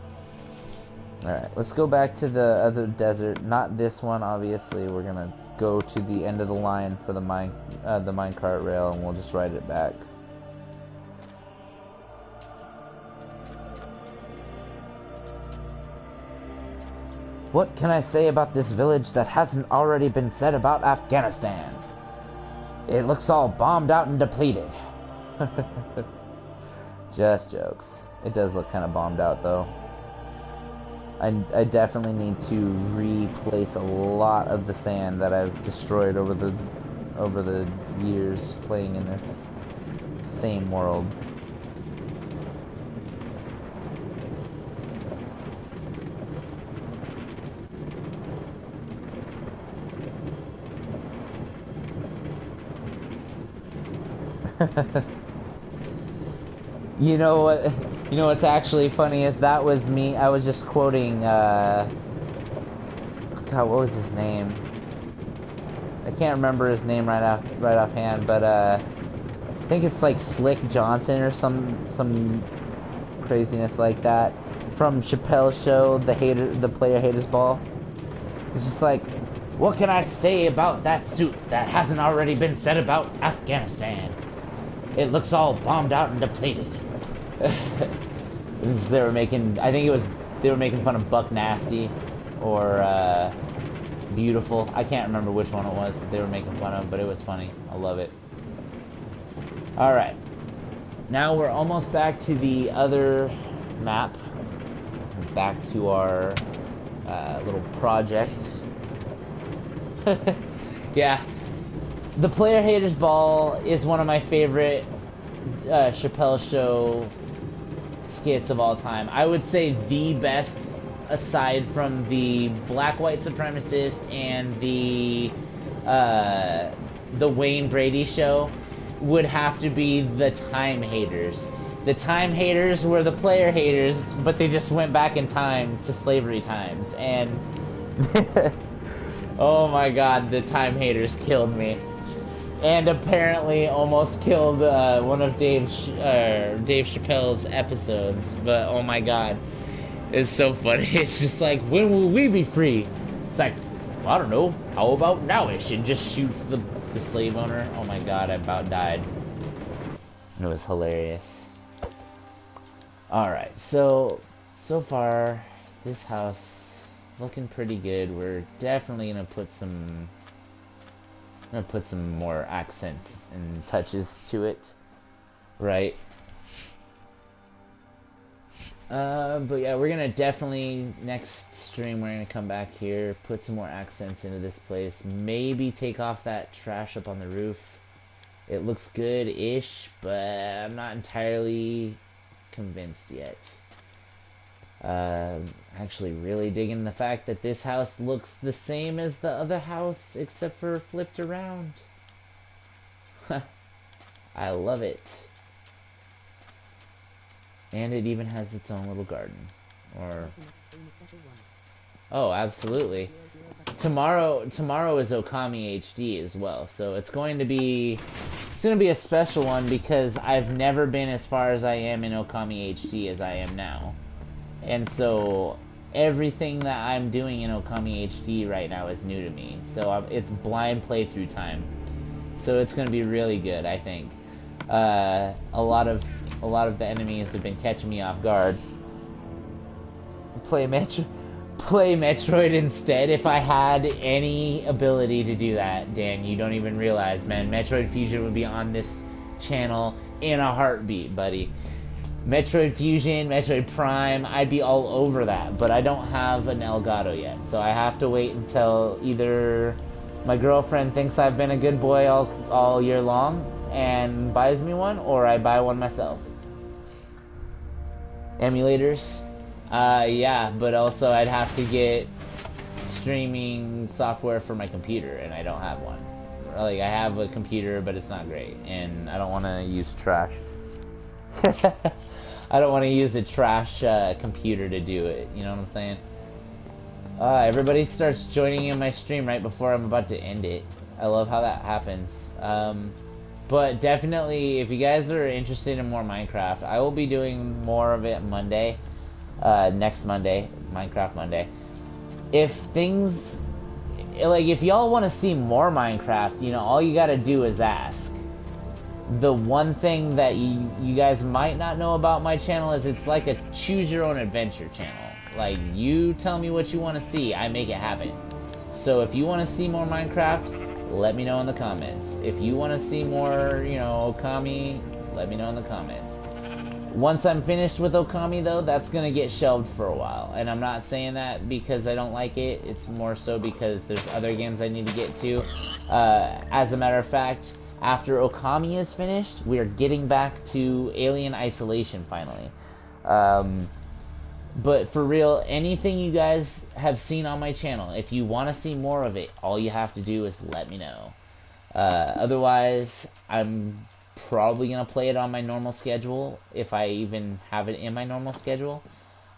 Alright, let's go back to the other desert. Not this one, obviously. We're gonna go to the end of the line for the minecart rail, and we'll just ride it back. What can I say about this village that hasn't already been said about Afghanistan? It looks all bombed out and depleted. Just jokes. It does look kind of bombed out, though. I definitely need to replace a lot of the sand that I've destroyed over the years playing in this same world. You know what? You know what's actually funny is that was me. I was just quoting. God, what was his name? I can't remember his name right offhand, but I think it's like Slick Johnson or some craziness like that from Chappelle's Show. The player haters ball. It's just like, what can I say about that suit that hasn't already been said about Afghanistan? It looks all bombed out and depleted. They were making, I think it was, they were making fun of Buck Nasty or Beautiful. I can't remember which one it was that they were making fun of, but it was funny. I love it. Alright. Now we're almost back to the other map. Back to our little project. Yeah. The Player Haters Ball is one of my favorite Chappelle Show skits of all time. I would say the best aside from the black white supremacist and the Wayne Brady show, would have to be the time haters. The time haters were the player haters, but they just went back in time to slavery times, and oh my god, the time haters killed me. And apparently almost killed one of Dave Chappelle's episodes. But oh my god, it's so funny. It's just like, when will we be free? It's like, well, I don't know. How about now-ish? And just shoots the slave owner. Oh my god, I about died. It was hilarious. Alright, so far, this house looking pretty good. We're definitely gonna put some more accents and touches to it, right? But yeah, we're gonna definitely, next stream, we're gonna come back here, put some more accents into this place, maybe take off that trash up on the roof. It looks good-ish, but I'm not entirely convinced yet. Actually really digging the fact that this house looks the same as the other house, except for flipped around. I love it. And it even has its own little garden. Or... oh, absolutely. Tomorrow is Okami HD as well, so it's going to be a special one because I've never been as far as I am in Okami HD as I am now. And so everything that I'm doing in Okami HD right now is new to me. So it's blind playthrough time. So it's going to be really good, I think. A lot of the enemies have been catching me off guard. Play Metroid instead. If I had any ability to do that, Dan, you don't even realize, man. Metroid Fusion would be on this channel in a heartbeat, buddy. Metroid Fusion, Metroid Prime, I'd be all over that, but I don't have an Elgato yet, so I have to wait until either my girlfriend thinks I've been a good boy all year long and buys me one, or I buy one myself. Emulators? Yeah, but also I'd have to get streaming software for my computer, and I don't have one. Like, I have a computer, but it's not great, and I don't want to use trash. I don't want to use a trash computer to do it, you know what I'm saying? Everybody starts joining in my stream right before I'm about to end it. I love how that happens. But definitely, if you guys are interested in more Minecraft, I will be doing more of it Monday. Next Monday, Minecraft Monday. If y'all want to see more Minecraft, you know, all you gotta do is ask. The one thing that you guys might not know about my channel is it's like a choose your own adventure channel. Like, you tell me what you want to see, I make it happen. So if you want to see more Minecraft, let me know in the comments. If you want to see more, you know, Okami, let me know in the comments. Once I'm finished with Okami, though, that's gonna get shelved for a while. And I'm not saying that because I don't like it, it's more so because there's other games I need to get to. As a matter of fact, after Okami is finished, we are getting back to Alien Isolation finally. But for real, anything you guys have seen on my channel, if you want to see more of it, all you have to do is let me know. Otherwise, I'm probably going to play it on my normal schedule, if I even have it in my normal schedule.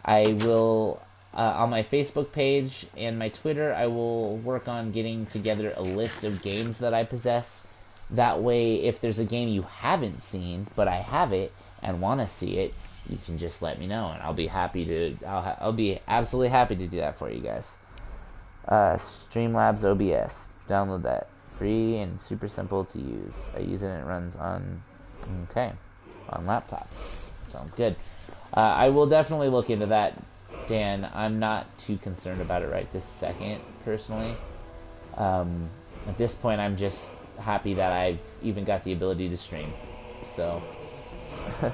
I will, on my Facebook page and my Twitter, I will work on getting together a list of games that I possess. That way, if there's a game you haven't seen, but I have it and want to see it, you can just let me know, and I'll be happy to. I'll be absolutely happy to do that for you guys. Streamlabs OBS, download that, free and super simple to use. I use it and it runs on laptops. Sounds good. I will definitely look into that, Dan. I'm not too concerned about it right this second, personally. At this point, I'm just happy that I've even got the ability to stream. So, a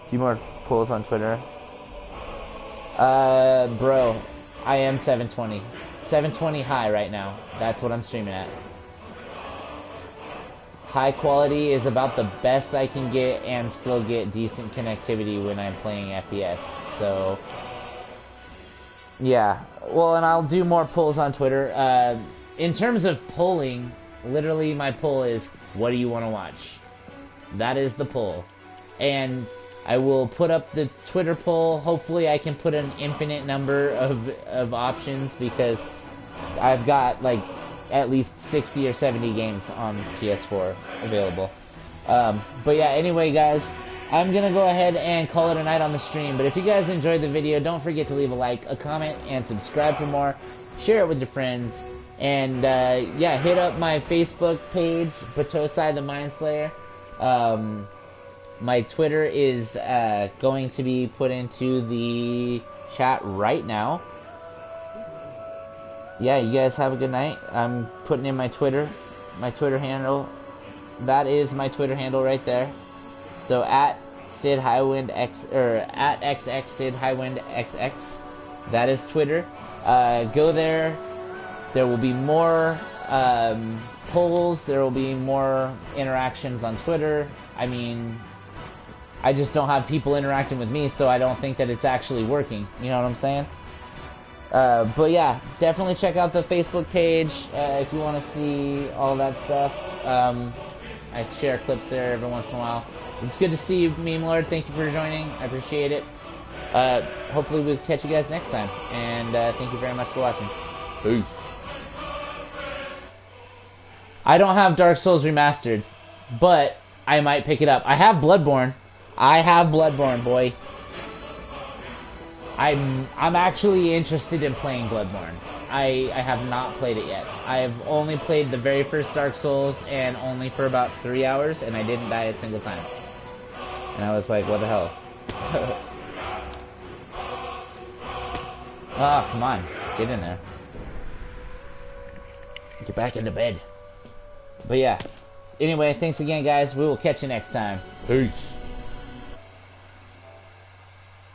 few more polls on Twitter. Bro, I am 720. 720 high right now. That's what I'm streaming at. High quality is about the best I can get and still get decent connectivity when I'm playing FPS. So, Yeah, well, and I'll do more polls on Twitter. In terms of polling, literally my poll is, what do you want to watch? That is the poll. And I will put up the Twitter poll. Hopefully I can put an infinite number of options, because I've got like at least 60 or 70 games on PS4 available. But yeah, anyway guys, I'm gonna go ahead and call it a night on the stream. But if you guys enjoyed the video, don't forget to leave a like, a comment, and subscribe for more. Share it with your friends. And yeah, hit up my Facebook page, Batosai the Mindslayer. My Twitter is going to be put into the chat right now. Yeah, you guys have a good night. I'm putting in my Twitter handle. That is my Twitter handle right there. So at Sid Highwind X, or at XX Sid Highwind XX. That is Twitter. Go there. There will be more polls. There will be more interactions on Twitter. I mean, I just don't have people interacting with me, so I don't think that it's actually working. You know what I'm saying? But yeah, definitely check out the Facebook page if you want to see all that stuff. I share clips there every once in a while. It's good to see you, Meme Lord. Thank you for joining. I appreciate it. Hopefully we'll catch you guys next time. And thank you very much for watching. Peace. I don't have Dark Souls Remastered, but I might pick it up. I have Bloodborne. Boy. I'm actually interested in playing Bloodborne. I have not played it yet. I've only played the very first Dark Souls, and only for about 3 hours, and I didn't die a single time. And I was like, what the hell? Ah, come on. Get in there. Get back into bed. But yeah. Anyway, thanks again, guys. We will catch you next time. Peace.